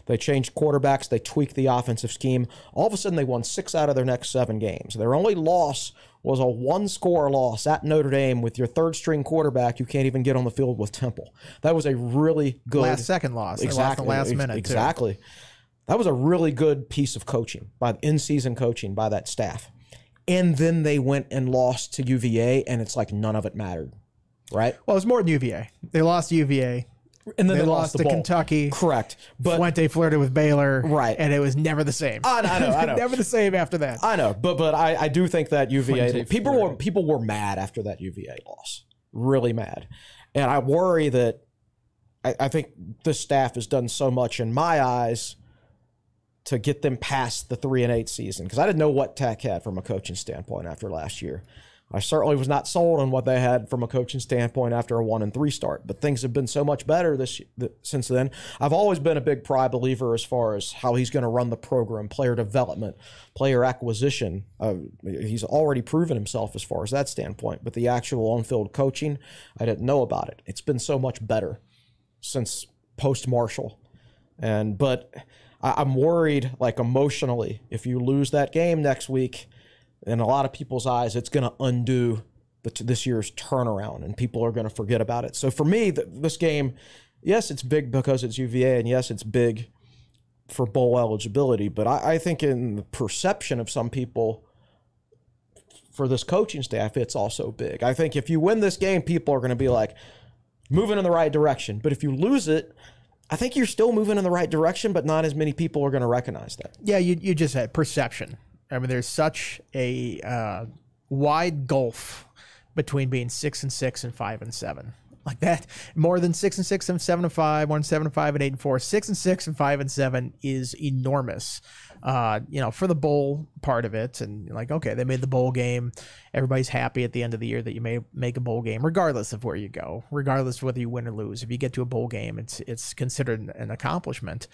They changed quarterbacks. They tweaked the offensive scheme. All of a sudden, they won 6 out of their next 7 games. Their only loss was a 1-score loss at Notre Dame with your third-string quarterback. You can't even get on the field with Temple. That was a really good last-second loss. Exactly. They lost the last minute. Exactly. That was a really good piece of coaching, in-season coaching by that staff. And then they went and lost to UVA, and it's like none of it mattered, right? Well, it was more than UVA. They lost to UVA. And then They they lost the to bowl. Kentucky. Correct. But Fuente flirted with Baylor. Right. And it was never the same. I know. Never the same after that. I know, but I do think that UVA Fuente people were mad after that UVA loss, really mad, and I worry that I think the staff has done so much in my eyes to get them past the 3-8 season, because I didn't know what Tech had from a coaching standpoint after last year. I certainly was not sold on what they had from a coaching standpoint after a 1-3 start, but things have been so much better since then. I've always been a big Pry believer as far as how he's going to run the program, player development, player acquisition. He's already proven himself as far as that standpoint, but the actual on-field coaching, I didn't know about it. It's been so much better since post-Marshall, but I'm worried, like emotionally, if you lose that game next week, in a lot of people's eyes, it's going to undo this year's turnaround, and people are going to forget about it. So for me, this game, yes, it's big because it's UVA, and yes, it's big for bowl eligibility, but I think in the perception of some people for this coaching staff, it's also big. I think if you win this game, people are going to be like, moving in the right direction. But if you lose it, I think you're still moving in the right direction, but not as many people are going to recognize that. Yeah, you just had perception. I mean, there's such a wide gulf between being 6-6 and 5-7. Like that, more than 6-6 and 7-5, 1-7-5 and 8-4. 6-6 and 5-7 is enormous. For the bowl part of it, and like, okay, they made the bowl game. Everybody's happy at the end of the year that you may make a bowl game, regardless of where you go, regardless of whether you win or lose. If you get to a bowl game, it's considered an accomplishment.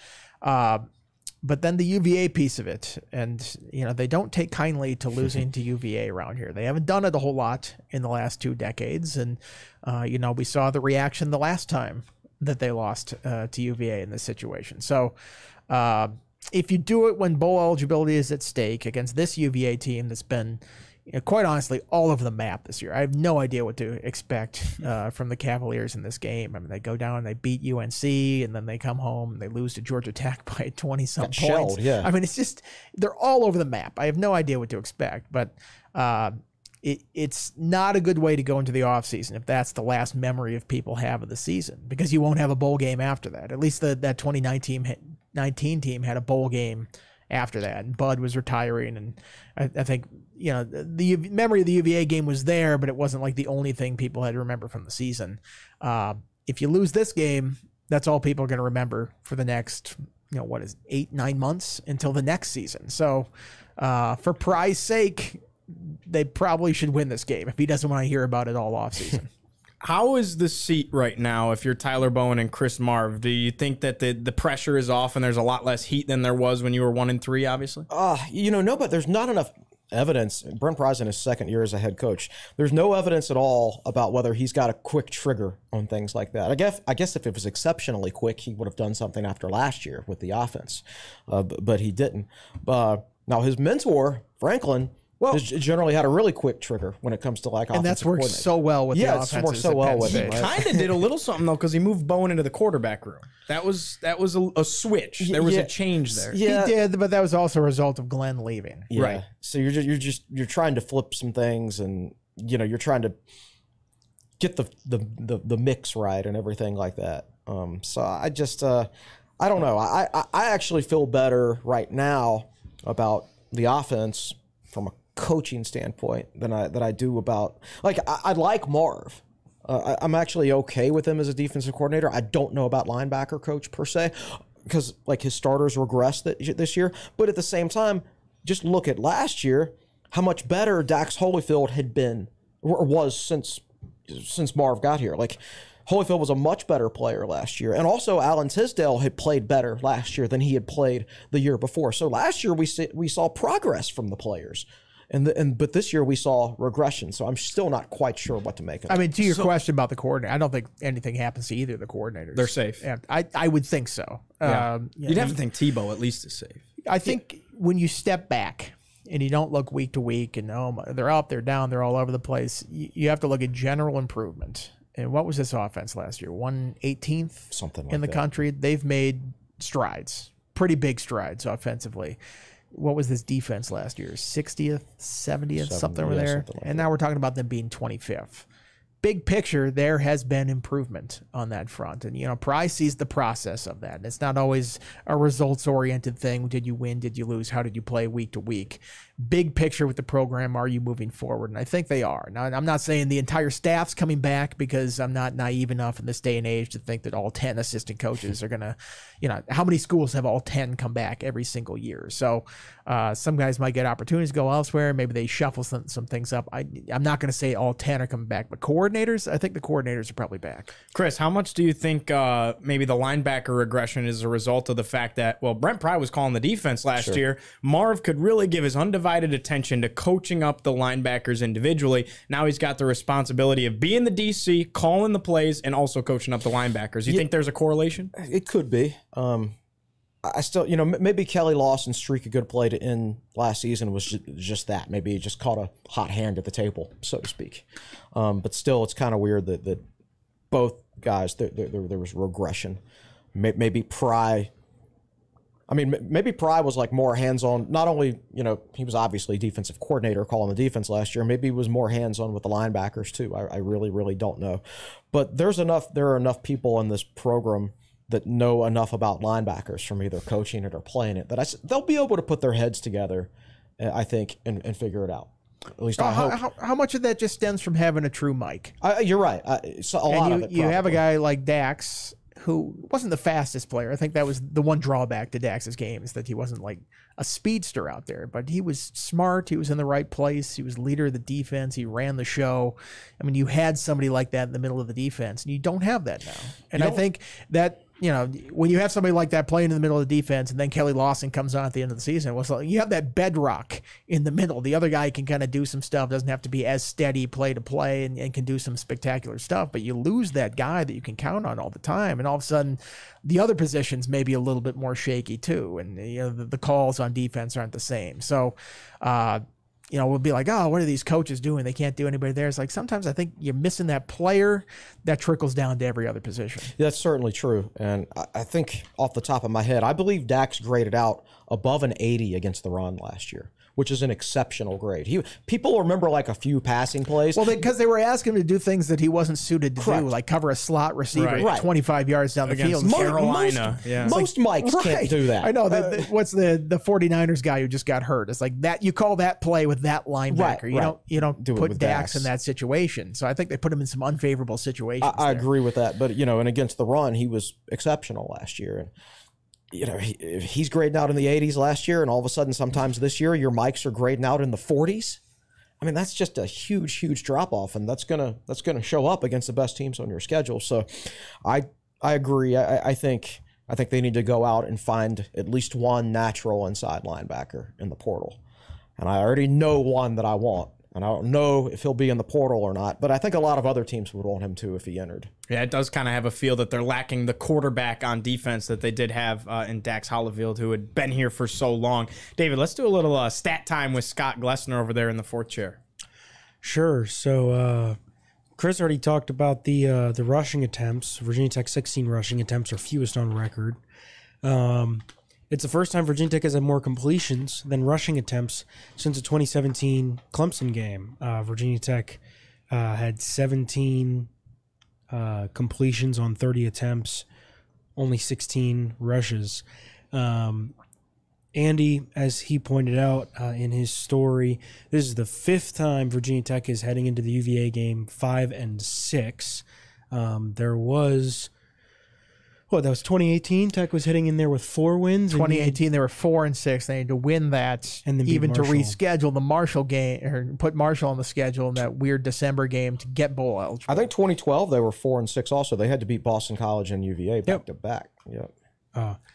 But then the UVA piece of it, and they don't take kindly to losing to UVA around here. They haven't done it a whole lot in the last 2 decades, and we saw the reaction the last time that they lost to UVA in this situation. So if you do it when bowl eligibility is at stake against this UVA team that's been, quite honestly, all over the map this year. I have no idea what to expect from the Cavaliers in this game. I mean, they go down and they beat UNC, and then they come home and they lose to Georgia Tech by 20-some points. Shelled, yeah. I mean, it's just, they're all over the map. I have no idea what to expect, but it's not a good way to go into the offseason if that's the last memory of people have of the season, because you won't have a bowl game after that. At least that 2019 team had a bowl game after that, and Bud was retiring, and I think the memory of the UVA game was there, but it wasn't like the only thing people had to remember from the season. If you lose this game, that's all people are going to remember for the next 8-9 months until the next season. So for Pry's sake, they probably should win this game if he doesn't want to hear about it all offseason. How is the seat right now if you're Tyler Bowen and Chris Marv? Do you think that the pressure is off and there's a lot less heat than there was when you were 1-3, obviously? No, but there's not enough evidence. Brent Pry's in his second year as a head coach. There's no evidence at all about whether he's got a quick trigger on things like that. I guess if it was exceptionally quick, he would have done something after last year with the offense, but he didn't. Now his mentor, Franklin, has generally had a really quick trigger when it comes to offensive and that's worked so well with the offenses. Yeah, it's worked so well with him. He kind of did a little something though, because he moved Bowen into the quarterback room. That was a switch. There was a change there. Yeah. He did, but that was also a result of Glenn leaving. Yeah. Right. So you're trying to flip some things, and you're trying to get the mix right and everything like that. So I just I don't know. I actually feel better right now about the offense from a coaching standpoint than I do about, like, I like Marv. I'm actually okay with him as a defensive coordinator. I don't know about linebacker coach per se, because like his starters regressed this year. But at the same time, just look at last year, how much better Dax Holyfield had been or was since Marv got here. Like, Holyfield was a much better player last year. And also Alan Tisdale had played better last year than he had played the year before. So last year we saw progress from the players. But this year we saw regression. So I'm still not quite sure what to make of it. I mean, to your question about the coordinator, I don't think anything happens to either of the coordinators. They're safe. Yeah, I would think so. Yeah. You'd have to think Tebow at least is safe. I think when you step back and you don't look week to week and they're up, they're down, they're all over the place, you have to look at general improvement. And what was this offense last year? 118th something like in the that. country. They've made strides, pretty big strides offensively. What was this defense last year? 60th, 70th, something over there. Something like and now we're talking about them being 25th. big picture, there has been improvement on that front. And, Pry sees the process of that. And it's not always a results-oriented thing. Did you win? Did you lose? How did you play week to week? Big picture with the program, are you moving forward? And I think they are. Now, I'm not saying the entire staff's coming back, because I'm not naive enough in this day and age to think that all 10 assistant coaches are going to, how many schools have all 10 come back every single year? So some guys might get opportunities to go elsewhere. Maybe they shuffle some things up. I'm not going to say all 10 are coming back, but I think the coordinators are probably back. Chris, how much do you think maybe the linebacker regression is a result of the fact that, Brent Pry was calling the defense last year. Marv could really give his undivided attention to coaching up the linebackers individually. Now he's got the responsibility of being the DC, calling the plays, and also coaching up the linebackers. You think there's a correlation? It could be. I still, maybe Kelly Lawson's streak of good play to end last season was just that. Maybe he just caught a hot hand at the table, so to speak. But still, it's kind of weird that both guys, there was regression. Maybe Pry. Maybe Pry was like more hands-on. Not only, he was obviously defensive coordinator calling the defense last year. Maybe he was more hands-on with the linebackers too. I really, really don't know. But there are enough people in this program that know enough about linebackers from either coaching it or playing it that they'll be able to put their heads together, I think, and figure it out. At least I hope. How much of that just stems from having a true mic? You're right. So a lot of it. You have a guy like Dax, who wasn't the fastest player. I think that was the one drawback to Dax's game, is that he wasn't like a speedster out there, but he was smart. He was in the right place. He was leader of the defense. He ran the show. You had somebody like that in the middle of the defense, and you don't have that now. And I think that, when you have somebody like that playing in the middle of the defense, and then Kelly Lawson comes on at the end of the season, you have that bedrock in the middle. The other guy can kind of do some stuff, doesn't have to be as steady play to play, and can do some spectacular stuff, but you lose that guy that you can count on all the time, and all of a sudden the other positions may be a little bit more shaky too, and the calls on defense aren't the same. So we'll be like, oh, what are these coaches doing? They can't do anybody there. It's like, sometimes I think you're missing that player that trickles down to every other position. That's certainly true. And I think off the top of my head, I believe Dax graded out above an 80 against the run last year, which is an exceptional grade. People remember like a few passing plays. Well, because they were asking him to do things that he wasn't suited to do, like cover a slot receiver 25 yards down the field. Carolina. Most Mikes can't do that. I know. What's the 49ers guy who just got hurt? It's like that. You call that play with that linebacker. You don't put Dax in that situation. So I think they put him in some unfavorable situations. I agree with that. But, and against the run, he was exceptional last year. And he's grading out in the 80s last year, and all of a sudden, sometimes this year, your mics are grading out in the 40s. That's just a huge, huge drop off, and that's gonna show up against the best teams on your schedule. So, I agree. I think they need to go out and find at least one natural inside linebacker in the portal, and I already know one that I want. And I don't know if he'll be in the portal or not, but I think a lot of other teams would want him to if he entered. Yeah, it does kind of have a feel that they're lacking the quarterback on defense that they did have in Dax Hollifield, who had been here for so long. David, let's do a little stat time with Scott Glessner over there in the fourth chair. Sure. So Chris already talked about the rushing attempts. Virginia Tech 16 rushing attempts are fewest on record. It's the first time Virginia Tech has had more completions than rushing attempts since the 2017 Clemson game. Virginia Tech had 17 completions on 30 attempts, only 16 rushes. Andy, as he pointed out in his story, this is the fifth time Virginia Tech is heading into the UVA game 5-6. There was... that was 2018. Tech was heading in there with 4 wins. 2018, they were 4-6. They had to win that, and then even to reschedule the Marshall game, or put Marshall on the schedule in that weird December game to get bowl eligible. I think 2012 they were 4-6. Also, they had to beat Boston College and UVA back to back. Yep.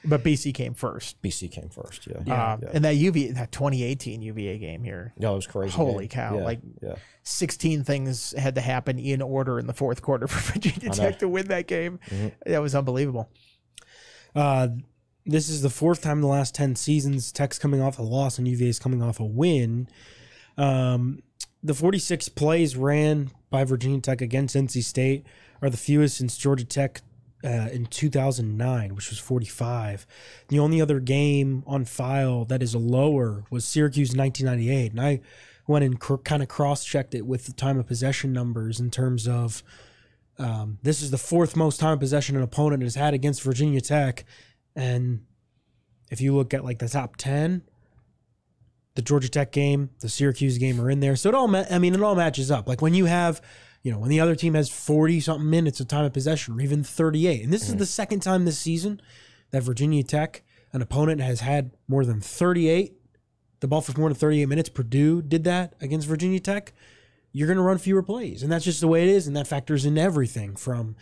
But BC came first. BC came first. And that 2018 UVA game here. Yeah, it was crazy. Holy cow! 16 things had to happen in order in the fourth quarter for Virginia Tech to win that game. Mm-hmm. That was unbelievable. This is the fourth time in the last 10 seasons Tech's coming off a loss and UVA's coming off a win. The 46 plays ran by Virginia Tech against NC State are the fewest since Georgia Tech in 2009, which was 45. The only other game on file that is lower was Syracuse in 1998. And I went and kind of cross-checked it with the time of possession numbers in terms of this is the fourth most time of possession an opponent has had against Virginia Tech. And if you look at like the top 10, the Georgia Tech game, the Syracuse game are in there. So it all matches up. Like when you have, when the other team has 40-something minutes of time of possession or even 38. And this is the second time this season that Virginia Tech, an opponent, has had more than 38. The ball for more than 38 minutes. Purdue did that against Virginia Tech. You're going to run fewer plays. And that's just the way it is. And that factors in everything from,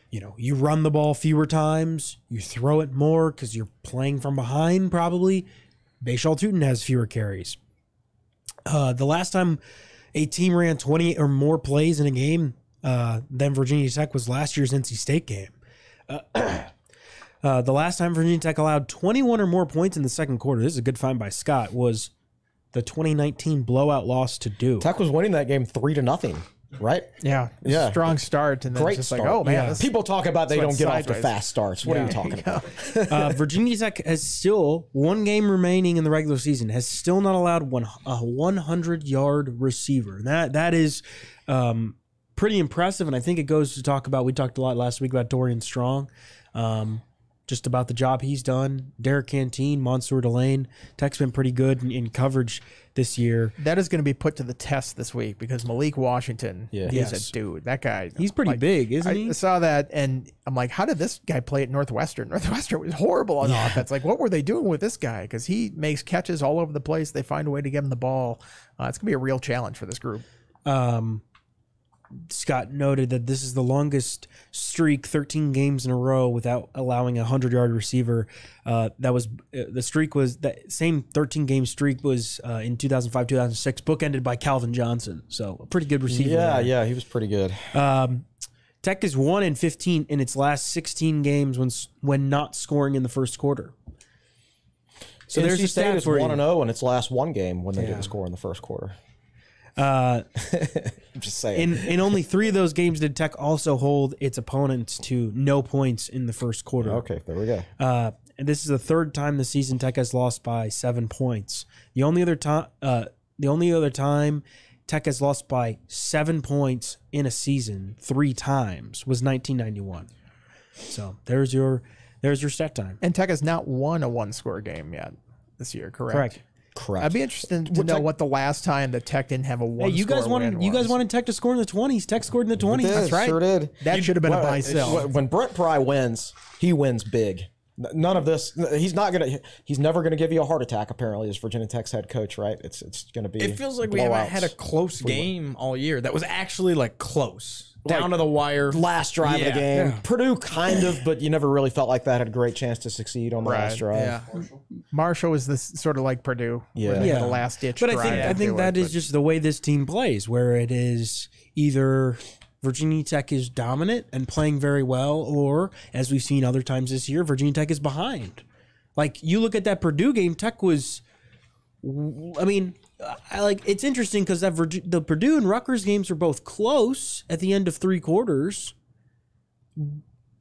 you run the ball fewer times. You throw it more because you're playing from behind probably. Bayshall-Tootin has fewer carries. The last time a team ran 20 or more plays in a game than Virginia Tech was last year's NC State game. The last time Virginia Tech allowed 21 or more points in the second quarter, this is a good find by Scott, was the 2019 blowout loss to Duke. Tech was winning that game 3-0, right? Yeah. Strong start. And then Great it's just start. like, oh, man. Yeah. People talk about they don't get off to fast starts. What are you talking about? Virginia Tech has still, one game remaining in the regular season, has still not allowed a 100-yard receiver. That is pretty impressive, and I think it goes to talk about, we talked a lot last week about Dorian Strong, just about the job he's done. Derek Canteen, Mansour Delane. Tech's been pretty good in coverage this year. That is going to be put to the test this week because Malik Washington is a dude. That guy. He's pretty big, isn't he? I saw that, and I'm like, how did this guy play at Northwestern? Northwestern was horrible on offense. Like, what were they doing with this guy? Because he makes catches all over the place. They find a way to get him the ball. It's going to be a real challenge for this group. Scott noted that this is the longest streak, 13 games in a row without allowing a 100-yard receiver. The streak was that same 13-game streak was in 2005, 2006, bookended by Calvin Johnson. So a pretty good receiver. Yeah, he was pretty good. Tech is 1-15 in its last 16 games when not scoring in the first quarter. So there's a stat is 1-0 in its last one game when they didn't score in the first quarter. I'm just saying. In only 3 of those games did Tech also hold its opponents to no points in the first quarter. Okay, there we go. And this is the third time this season Tech has lost by 7 points. The only other time Tech has lost by 7 points in a season 3 times was 1991. So there's your stat time. And Tech has not won a one-score game yet this year, correct? Correct. I'd be interested to know what the last time that Tech didn't have a one-score you guys wanted Tech to score in the 20s. Tech scored in the 20s. That's right. Sure did. That should have been a buy-sell. When Brent Pry wins, he wins big. None of this. He's never gonna give you a heart attack. Apparently, as Virginia Tech's head coach, right? It's gonna be. It feels like we haven't had a close game all year. That was actually like close. Down to the wire. Last drive of the game. Yeah. Purdue kind of, but you never really felt like that had a great chance to succeed on the last drive. Yeah. Marshall was this sort of like Purdue. Yeah. The last ditch drive. But I think that is just the way this team plays, where it is either Virginia Tech is dominant and playing very well, or as we've seen other times this year, Virginia Tech is behind. Like you look at that Purdue game, Tech was, it's interesting because the Purdue and Rutgers games were both close at the end of 3 quarters,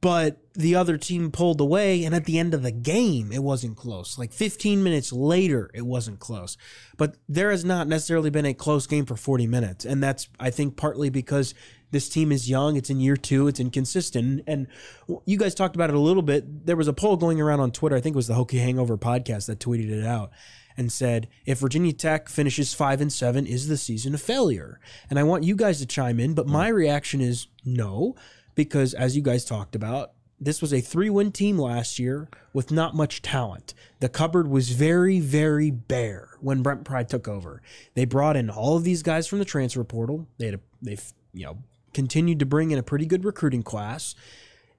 but the other team pulled away, and at the end of the game, it wasn't close. Like 15 minutes later, it wasn't close. But there has not necessarily been a close game for 40 minutes, and that's, I think, partly because this team is young. It's in year 2. It's inconsistent. And you guys talked about it a little bit. There was a poll going around on Twitter. I think it was the Hokie Hangover podcast that tweeted it out and said, if Virginia Tech finishes 5-7, is the season a failure? And I want you guys to chime in, but my reaction is no, because as you guys talked about, this was a 3-win team last year with not much talent. The cupboard was very, very bare when Brent Pry took over. They brought in all of these guys from the transfer portal. They've continued to bring in a pretty good recruiting class,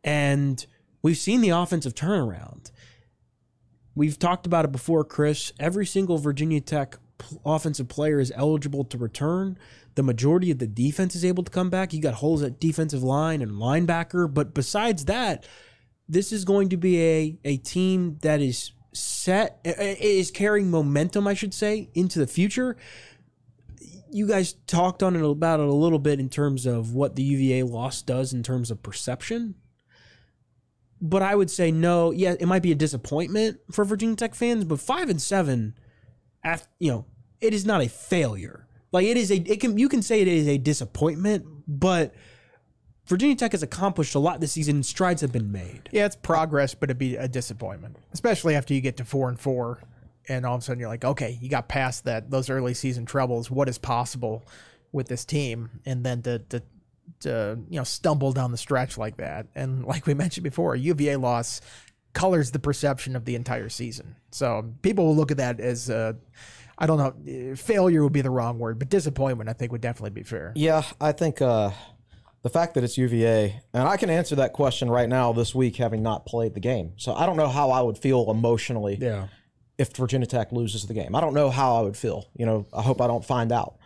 and we've seen the offensive turnaround. We've talked about it before, Chris. Every single Virginia Tech offensive player is eligible to return. The majority of the defense is able to come back. You got holes at defensive line and linebacker, but besides that, this is going to be a team that is set, is carrying momentum, I should say, into the future. You guys talked about it a little bit in terms of what the UVA loss does in terms of perception. But I would say no. Yeah, it might be a disappointment for Virginia Tech fans, but 5-7, it is not a failure. Like you can say it is a disappointment, but Virginia Tech has accomplished a lot this season and strides have been made. Yeah, it's progress, but it'd be a disappointment, especially after you get to 4-4 and all of a sudden you're like, okay, you got past those early season troubles. What is possible with this team? And then to stumble down the stretch like that. And like we mentioned before, a UVA loss colors the perception of the entire season. So people will look at that as I don't know, failure would be the wrong word, but disappointment I think would definitely be fair. Yeah, I think the fact that it's UVA, and I can answer that question right now this week having not played the game. So I don't know how I would feel emotionally if Virginia Tech loses the game. I don't know how I would feel. I hope I don't find out.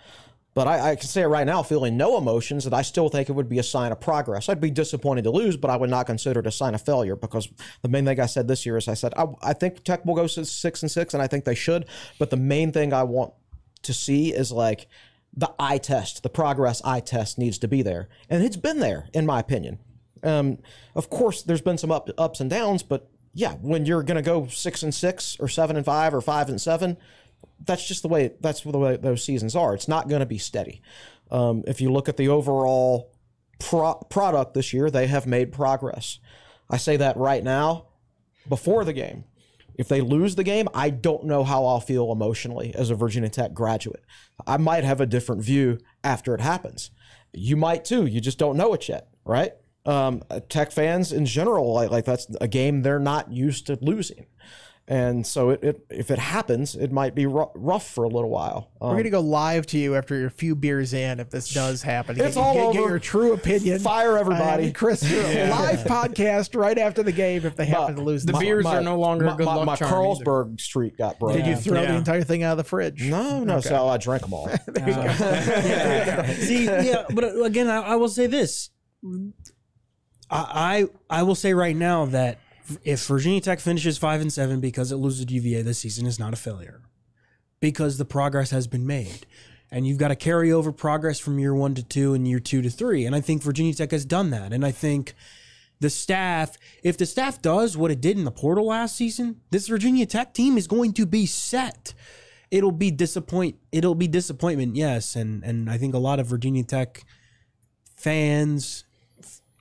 But I can say it right now, feeling no emotions, that I still think it would be a sign of progress. I'd be disappointed to lose, but I would not consider it a sign of failure, because the main thing I said this year is I think Tech will go 6-6, and I think they should. But the main thing I want to see is like the eye test, the progress eye test needs to be there. And it's been there, in my opinion. Of course, there's been some ups and downs, but yeah, when you're going to go 6-6 or 7-5 or 5-7, that's just the way those seasons are. It's not going to be steady. If you look at the overall product this year, they have made progress. I say that right now before the game. If they lose the game, I don't know how I'll feel emotionally as a Virginia Tech graduate. I might have a different view after it happens. You might too. You just don't know it yet, right? Tech fans in general, like that's a game they're not used to losing. And so if it happens, it might be rough for a little while. We're going to go live to you after a few beers in if this does happen. It's all over. Get your true opinion. Fire everybody. Chris, live podcast right after the game if they happen to lose. The beers are no longer a good luck my charm Carlsberg either. streak got broken. Did you throw the entire thing out of the fridge? No, okay. So I drank them all. There you go. See, but again, I will say this. I will say right now that if Virginia Tech finishes 5-7 because it loses to UVA this season, is not a failure, because the progress has been made, and you've got to carry over progress from year 1 to 2 and year 2 to 3. And I think Virginia Tech has done that. And I think the staff, if the staff does what it did in the portal last season, this Virginia Tech team is going to be set. It'll be disappointment, yes. And I think a lot of Virginia Tech fans,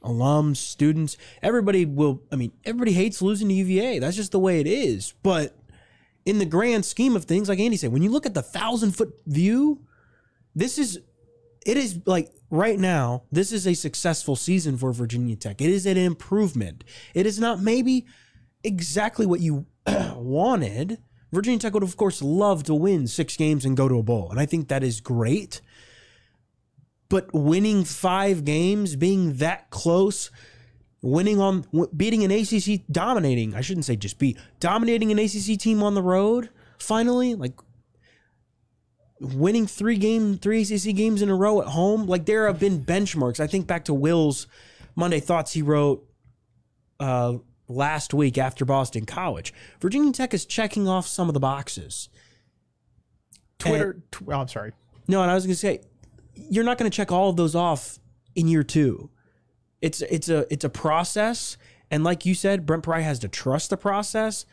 alums, students, everybody hates losing to UVA. That's just the way it is. But in the grand scheme of things, like Andy said, when you look at the 1,000-foot view, it is like right now, this is a successful season for Virginia Tech. It is an improvement. It is not maybe exactly what you wanted. Virginia Tech would, of course, love to win 6 games and go to a bowl. And I think that is great. But winning 5 games, being that close, beating an ACC, dominating an ACC team on the road, finally, like winning 3 ACC games in a row at home, like there have been benchmarks. I think back to Will's Monday Thoughts he wrote last week after Boston College. Virginia Tech is checking off some of the boxes. I'm sorry. No, and I was going to say, you're not going to check all of those off in year 2. It's a process, and like you said, Brent Pry has to trust the process.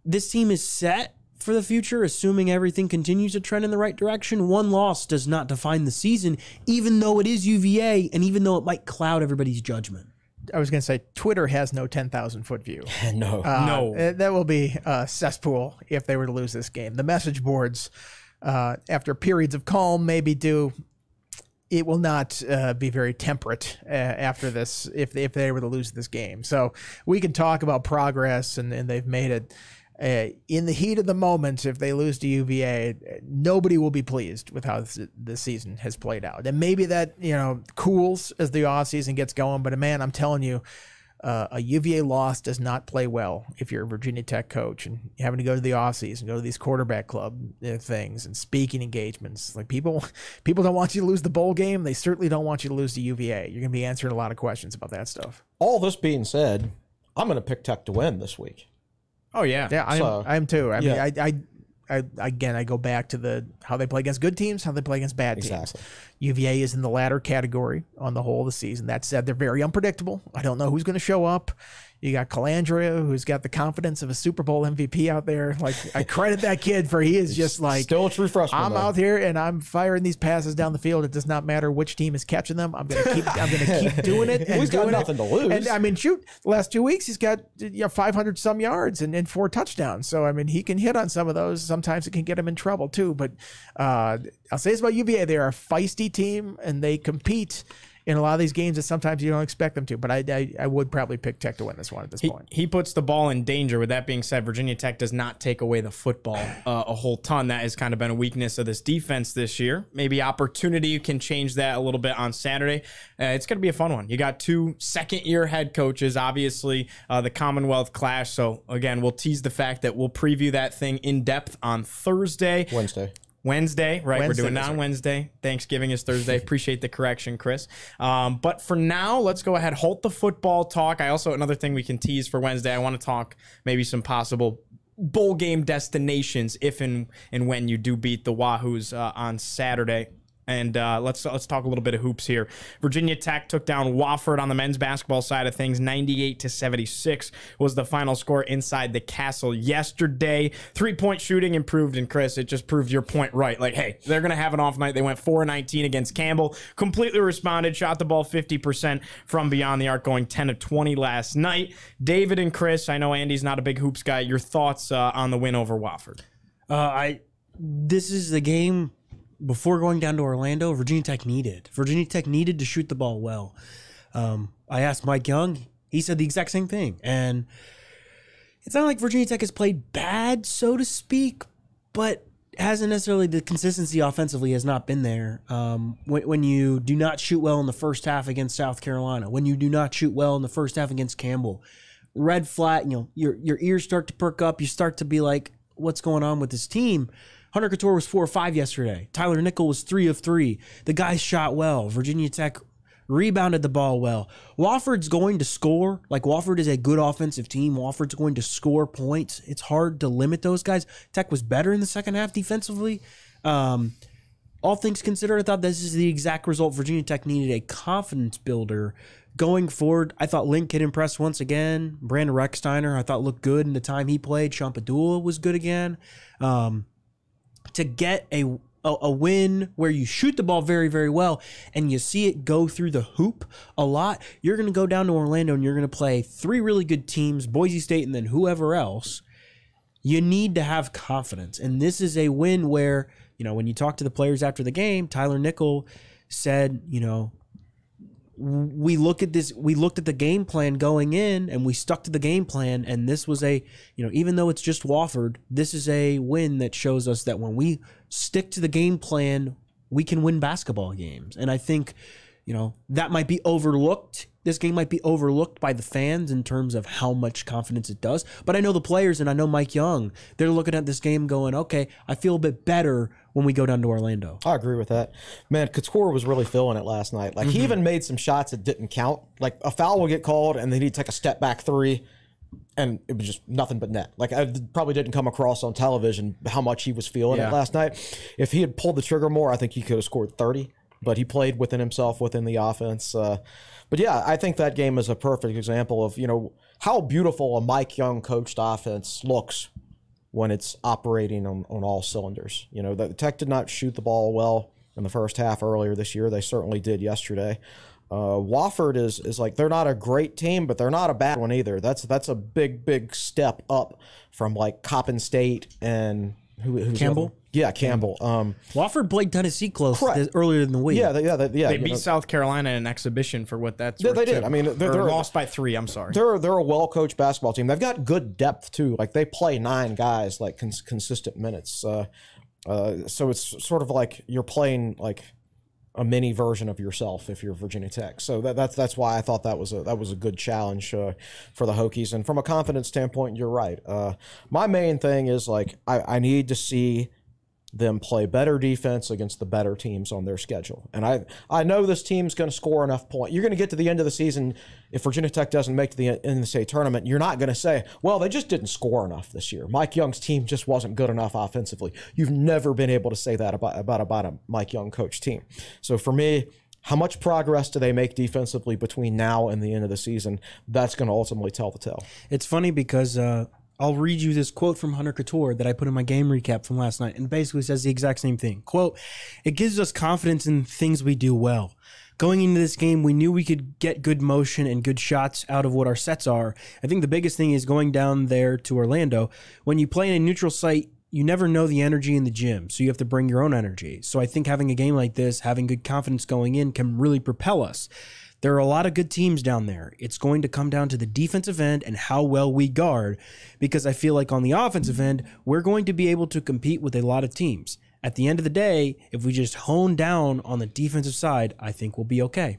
This team is set for the future, assuming everything continues to trend in the right direction. 1 loss does not define the season, even though it is UVA, and even though it might cloud everybody's judgment. I was going to say, Twitter has no 10,000-foot view. No. That will be a cesspool if they were to lose this game. The message boards, after periods of calm, maybe do. It will not be very temperate after this if they were to lose this game. So we can talk about progress, and they've made it. In the heat of the moment, if they lose to UVA, nobody will be pleased with how this season has played out. And maybe that cools as the offseason gets going. But man, I'm telling you, a UVA loss does not play well if you're a Virginia Tech coach and having to go to the offseason, go to these quarterback club things and speaking engagements. Like people don't want you to lose the bowl game. They certainly don't want you to lose to UVA. You're going to be answering a lot of questions about that stuff. All this being said, I'm going to pick Tech to win this week. Oh yeah, yeah, I'm too. I mean, I go back to how they play against good teams, how they play against bad teams. Exactly. UVA is in the latter category on the whole of the season. That said, they're very unpredictable. I don't know who's going to show up. You got Calandria, who's got the confidence of a Super Bowl MVP out there. Like, I credit that kid for he is just like, still a true freshman. I'm out here and I'm firing these passes down the field. It does not matter which team is catching them. I'm gonna keep doing it. He's got nothing to lose. And I mean, shoot, the last 2 weeks he's got 500 some yards and 4 touchdowns. So I mean, he can hit on some of those. Sometimes it can get him in trouble too. But I'll say this about UVA: they are a feisty team and they compete in a lot of these games that sometimes you don't expect them to. But I would probably pick Tech to win this one at this point. He puts the ball in danger. With that being said, Virginia Tech does not take away the football a whole ton. That has kind of been a weakness of this defense this year. Maybe opportunity can change that a little bit on Saturday. It's going to be a fun one. You got 2 second-year head coaches, obviously, the Commonwealth clash. So, again, we'll tease the fact that we'll preview that thing in depth on Thursday. Wednesday, right? We're doing it on Wednesday. Thanksgiving is Thursday. Appreciate the correction, Chris. But for now, let's go ahead. Halt the football talk. Another thing we can tease for Wednesday, I want to talk maybe some possible bowl game destinations if and when you do beat the Wahoos on Saturday. And let's talk a little bit of hoops here. Virginia Tech took down Wofford on the men's basketball side of things. 98-76 was the final score inside the castle yesterday. 3-point shooting improved, and Chris, it just proved your point right. Like, hey, they're going to have an off night. They went 4-19 against Campbell. Completely responded, shot the ball 50% from beyond the arc, going 10-20 last night. David and Chris, I know Andy's not a big hoops guy. Your thoughts on the win over Wofford? This is the game. Before going down to Orlando, Virginia Tech needed to shoot the ball well. I asked Mike Young. He said the exact same thing. And it's not like Virginia Tech has played bad, so to speak, but hasn't necessarily, the consistency offensively has not been there. When you do not shoot well in the first half against South Carolina, when you do not shoot well in the first half against Campbell, red flag, your ears start to perk up. You start to be like, what's going on with this team? Hunter Couture was 4 of 5 yesterday. Tyler Nickel was 3 of 3. The guys shot well. Virginia Tech rebounded the ball well. Wofford's going to score. Like, Wofford is a good offensive team. Wofford's going to score points. It's hard to limit those guys. Tech was better in the second half defensively. All things considered, I thought this is the exact result Virginia Tech needed, a confidence builder. Going forward, I thought Lynn could impress once again. Brandon Recksteiner, I thought, looked good in the time he played. Champadula was good again. To get a win where you shoot the ball very, very well and you see it go through the hoop a lot, you're going to go down to Orlando and you're going to play 3 really good teams, Boise State and then whoever else. You need to have confidence. And this is a win where, when you talk to the players after the game, Tyler Nickel said, we looked at the game plan going in and we stuck to the game plan, and this was even though it's just Wofford, this is a win that shows us that when we stick to the game plan, we can win basketball games. And I think, that might be overlooked. This game might be overlooked by the fans in terms of how much confidence it does. But I know the players and I know Mike Young, they're looking at this game going, okay, I feel a bit better when we go down to Orlando. I agree with that. Man, Couture was really feeling it last night. Like, he even made some shots that didn't count. Like, a foul would get called and then he'd take a step back 3 and it was just nothing but net. Like, I probably didn't come across on television how much he was feeling it last night. If he had pulled the trigger more, I think he could have scored 30. But he played within himself, within the offense. But yeah, I think that game is a perfect example of, how beautiful a Mike Young coached offense looks when it's operating on all cylinders. The Tech did not shoot the ball well in the first half earlier this year. They certainly did yesterday. Wofford is like, they're not a great team, but they're not a bad one either. That's a big step up from like Coppin State and who's Campbell. Yeah, Campbell. Wofford played Tennessee close earlier in the week. They beat South Carolina in an exhibition for what that's worth. They did. Too. I mean, they're lost by 3. I'm sorry. They're a well-coached basketball team. They've got good depth too. Like, they play 9 guys like consistent minutes. So it's sort of like you're playing like a mini version of yourself if you're Virginia Tech. So that's why I thought that was a good challenge for the Hokies. And from a confidence standpoint, you're right. My main thing is like I need to see them play better defense against the better teams on their schedule. And I know this team's going to score enough points. You're going to get to the end of the season, if Virginia Tech doesn't make to the end of the state tournament, you're not going to say, well, they just didn't score enough this year. Mike Young's team just wasn't good enough offensively. You've never been able to say that about a Mike Young coach team. So for me, How much progress do they make defensively between now and the end of the season? That's going to ultimately tell the tale. It's funny because I'll read you this quote from Hunter Couture that I put in my game recap from last night, and basically says the exact same thing. Quote, "It gives us confidence in things we do well. Going into this game, we knew we could get good motion and good shots out of what our sets are. I think the biggest thing is going down there to Orlando. When you play in a neutral site, you never know the energy in the gym, so you have to bring your own energy. So I think having a game like this, having good confidence going in, can really propel us. There are a lot of good teams down there. It's going to come down to the defensive end and how well we guard, because I feel like on the offensive end, we're going to be able to compete with a lot of teams. At the end of the day, if we just hone down on the defensive side, I think we'll be okay."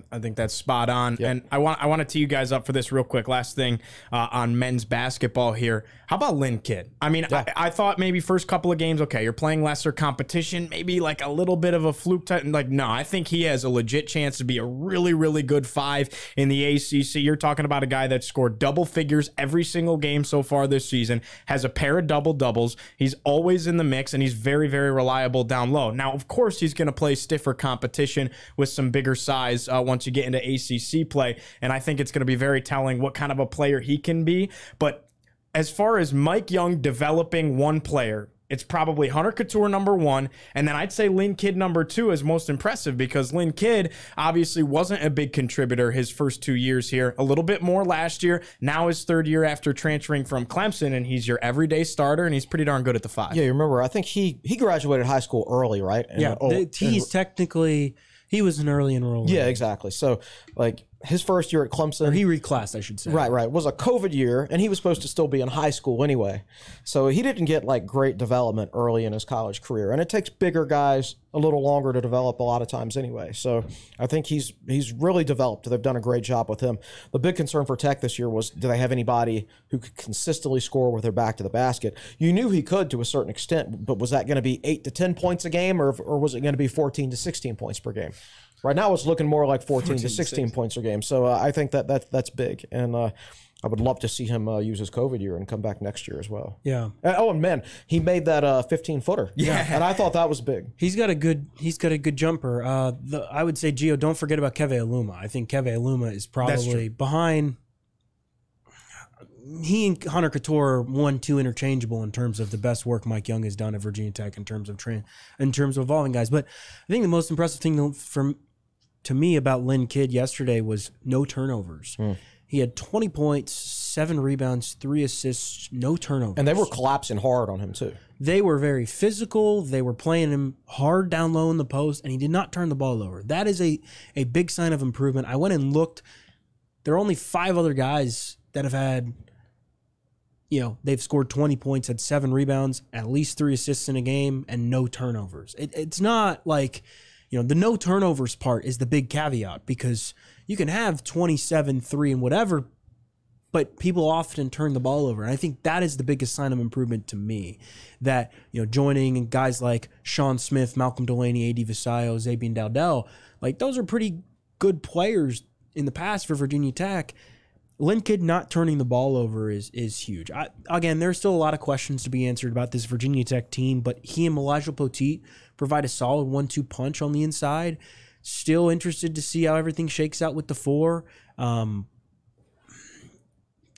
I think that's spot on. Yep. And I want to tee you guys up for this real quick. Last thing on men's basketball here. How about Lynn Kidd? I mean, yeah. I thought maybe first couple of games, okay, you're playing lesser competition, maybe like a little bit of a fluke type. Like, no, I think he has a legit chance to be a really, really good 5 in the ACC. You're talking about a guy that scored double figures every single game so far this season, has a pair of double-doubles. He's always in the mix, and he's very, very reliable down low. Now, of course, he's going to play stiffer competition with some bigger size once you get into ACC play, and I think it's going to be very telling what kind of a player he can be. But as far as Mike Young developing one player, it's probably Hunter Couture number 1, and then I'd say Lynn Kidd number 2 is most impressive, because Lynn Kidd obviously wasn't a big contributor his first 2 years here, a little bit more last year, now his 3rd year after transferring from Clemson, and he's your everyday starter, and he's pretty darn good at the 5. Yeah, you remember, I think he graduated high school early, right? And, yeah, he's technically... He was an early enroller. Yeah, exactly. So, like, his first year at Clemson... Or he reclassed, I should say. Right. Was a COVID year, and he was supposed to still be in high school anyway. So he didn't get, like, great development early in his college career. And it takes bigger guys a little longer to develop a lot of times anyway. So I think he's really developed. They've done a great job with him. The big concern for Tech this year was, do they have anybody who could consistently score with their back to the basket? You knew he could to a certain extent, but was that going to be 8 to 10 points a game, or was it going to be 14 to 16 points per game? Right now, it's looking more like 14 to 16 points a game. So I think that's big. And I would love to see him use his COVID year and come back next year as well. Yeah. And man, he made that 15-footer. Yeah. And I thought that was big. He's got a good jumper. I would say, Gio, don't forget about Keve Aluma. I think Keve Aluma is probably behind. He and Hunter Couture are 1-2 interchangeable in terms of the best work Mike Young has done at Virginia Tech in terms of evolving guys. But I think the most impressive thing to me about Lynn Kidd yesterday was no turnovers. He had 20 points, 7 rebounds, 3 assists, no turnovers. And they were collapsing hard on him too. They were very physical. They were playing him hard down low in the post, and he did not turn the ball over. That is a big sign of improvement. I went and looked. There are only 5 other guys that have had, they've scored 20 points, had 7 rebounds, at least 3 assists in a game, and no turnovers. It's not like... the no turnovers part is the big caveat, because you can have 27, 3, and whatever, but people often turn the ball over. And I think that is the biggest sign of improvement to me, that, joining guys like Sean Smith, Malcolm Delaney, A.D. Visayo, Zabian Dowdell, like those are pretty good players in the past for Virginia Tech. Lynn Kidd not turning the ball over is huge. Again, there's still a lot of questions to be answered about this Virginia Tech team, but he and Elijah Poteet provide a solid 1-2 punch on the inside. Still interested to see how everything shakes out with the 4. It's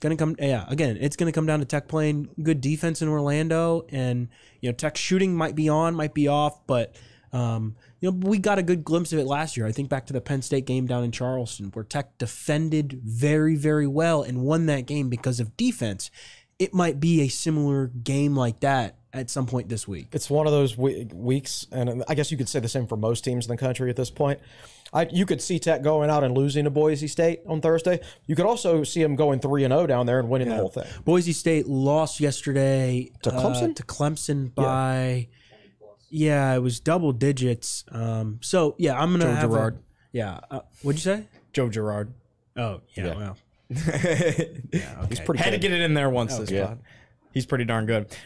gonna come down to Tech playing good defense in Orlando, and Tech shooting might be on, might be off, but we got a good glimpse of it last year. I think back to the Penn State game down in Charleston, where Tech defended very, very well and won that game because of defense. It might be a similar game like that at some point this week. It's one of those weeks, and I guess you could say the same for most teams in the country at this point. You could see Tech going out and losing to Boise State on Thursday. You could also see them going 3-0 down there and winning the whole thing. Boise State lost yesterday to Clemson? To Clemson by... Yeah, it was double digits. I'm going to have Joe Girard. What'd you say? Joe Girard. Oh, yeah. Well. Okay. He's pretty Had to get it in there once this spot. He's pretty darn good.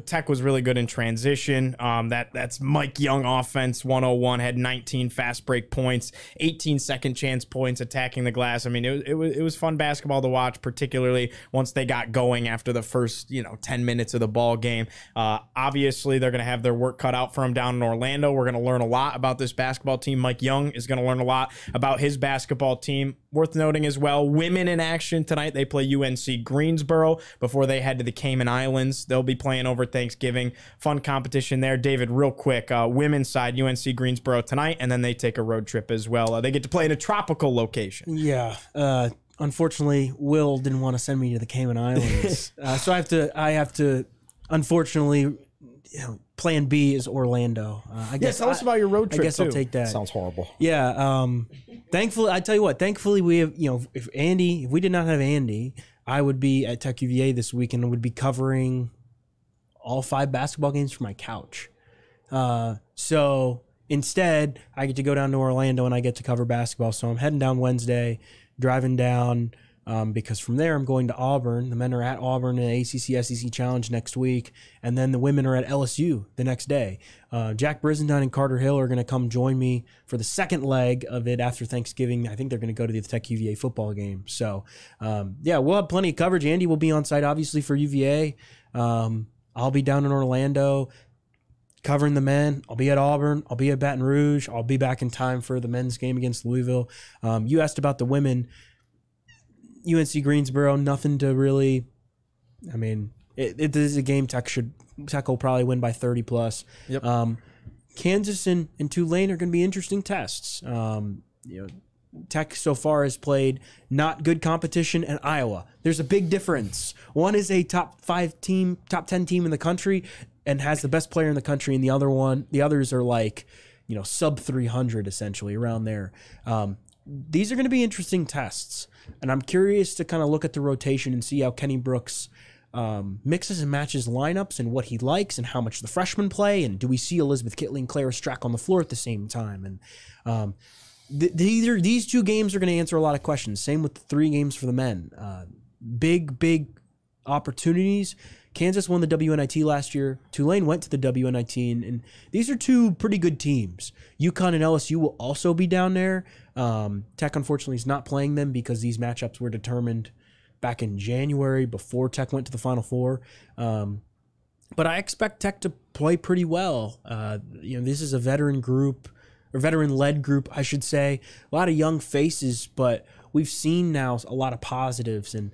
Tech was really good in transition. That's Mike Young offense, 101, had 19 fast break points, 18 second chance points attacking the glass. I mean, it was fun basketball to watch, particularly once they got going after the first 10 minutes of the ball game. Obviously, they're going to have their work cut out for them down in Orlando. We're going to learn a lot about this basketball team. Mike Young is going to learn a lot about his basketball team. Worth noting as well, women in action tonight. They play UNC Greensboro before they head to the Cayman Islands. They'll be playing over Thanksgiving. Fun competition there. David, real quick, women's side, UNC Greensboro tonight, and then they take a road trip as well. They get to play in a tropical location. Yeah. Unfortunately, Will didn't want to send me to the Cayman Islands. So I have to, unfortunately, plan B is Orlando. Tell us about your road trip, I guess too. I'll take that. Sounds horrible. Yeah. Thankfully, I tell you what, thankfully we have, if we did not have Andy, I would be at Tech UVA this weekend and would be covering all 5 basketball games from my couch. So instead, I get to go down to Orlando and I get to cover basketball. So I'm heading down Wednesday, driving down, because from there I'm going to Auburn. The men are at Auburn in the ACC SEC Challenge next week, and then the women are at LSU the next day. Jack Brizendine and Carter Hill are going to come join me for the second leg of it after Thanksgiving. I think they're going to go to the Tech UVA football game. So, we'll have plenty of coverage. Andy will be on site, obviously, for UVA. I'll be down in Orlando covering the men. I'll be at Auburn. I'll be at Baton Rouge. I'll be back in time for the men's game against Louisville. You asked about the women. UNC Greensboro, nothing to really. I mean, it is a game Tech will probably win by 30 plus. Yep. Kansas and Tulane are going to be interesting tests. Tech so far has played not good competition, and Iowa. There's a big difference. One is a top 10 team in the country and has the best player in the country, and the others are like, sub 300 essentially around there. These are going to be interesting tests, and I'm curious to kind of look at the rotation and see how Kenny Brooks mixes and matches lineups and what he likes and how much the freshmen play, and do we see Elizabeth Kitley and Clara Strack on the floor at the same time? And these 2 games are going to answer a lot of questions. Same with the 3 games for the men. Big opportunities. Kansas won the WNIT last year. Tulane went to the WNIT, and these are 2 pretty good teams. UConn and LSU will also be down there. Tech, unfortunately, is not playing them because these matchups were determined back in January before Tech went to the Final Four. But I expect Tech to play pretty well. This is a veteran group, or veteran-led group, I should say. A lot of young faces, but we've seen now a lot of positives, and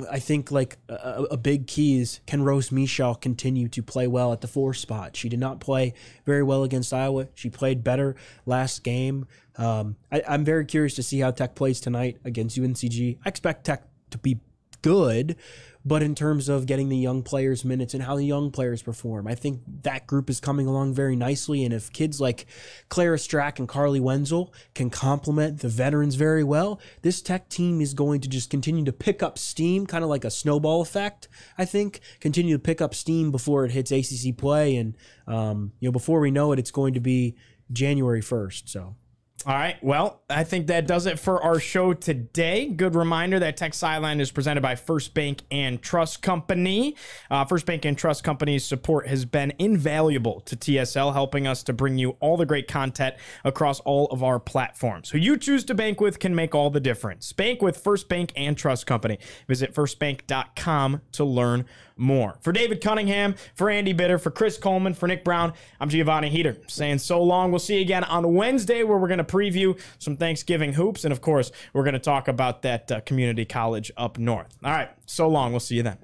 I think like a big key is, can Rose Michel continue to play well at the 4 spot? She did not play very well against Iowa. She played better last game. I'm very curious to see how Tech plays tonight against UNCG. I expect Tech to be good, but in terms of getting the young players minutes and how the young players perform, I think that group is coming along very nicely. And if kids like Clara Strack and Carly Wenzel can complement the veterans very well, this Tech team is going to just continue to pick up steam, kind of like a snowball effect, I think. Continue to pick up steam before it hits ACC play. And, before we know it, it's going to be January 1st. So. All right. Well, I think that does it for our show today. Good reminder that Tech Sideline is presented by First Bank and Trust Company. First Bank and Trust Company's support has been invaluable to TSL, helping us to bring you all the great content across all of our platforms. Who you choose to bank with can make all the difference. Bank with First Bank and Trust Company. Visit firstbank.com to learn more. For David Cunningham, for Andy Bitter, for Chris Coleman, for Nick Brown, I'm Giovanni Heater saying so long. We'll see you again on Wednesday, where we're going to preview some Thanksgiving hoops. And of course, we're going to talk about that community college up north. All right. So long. We'll see you then.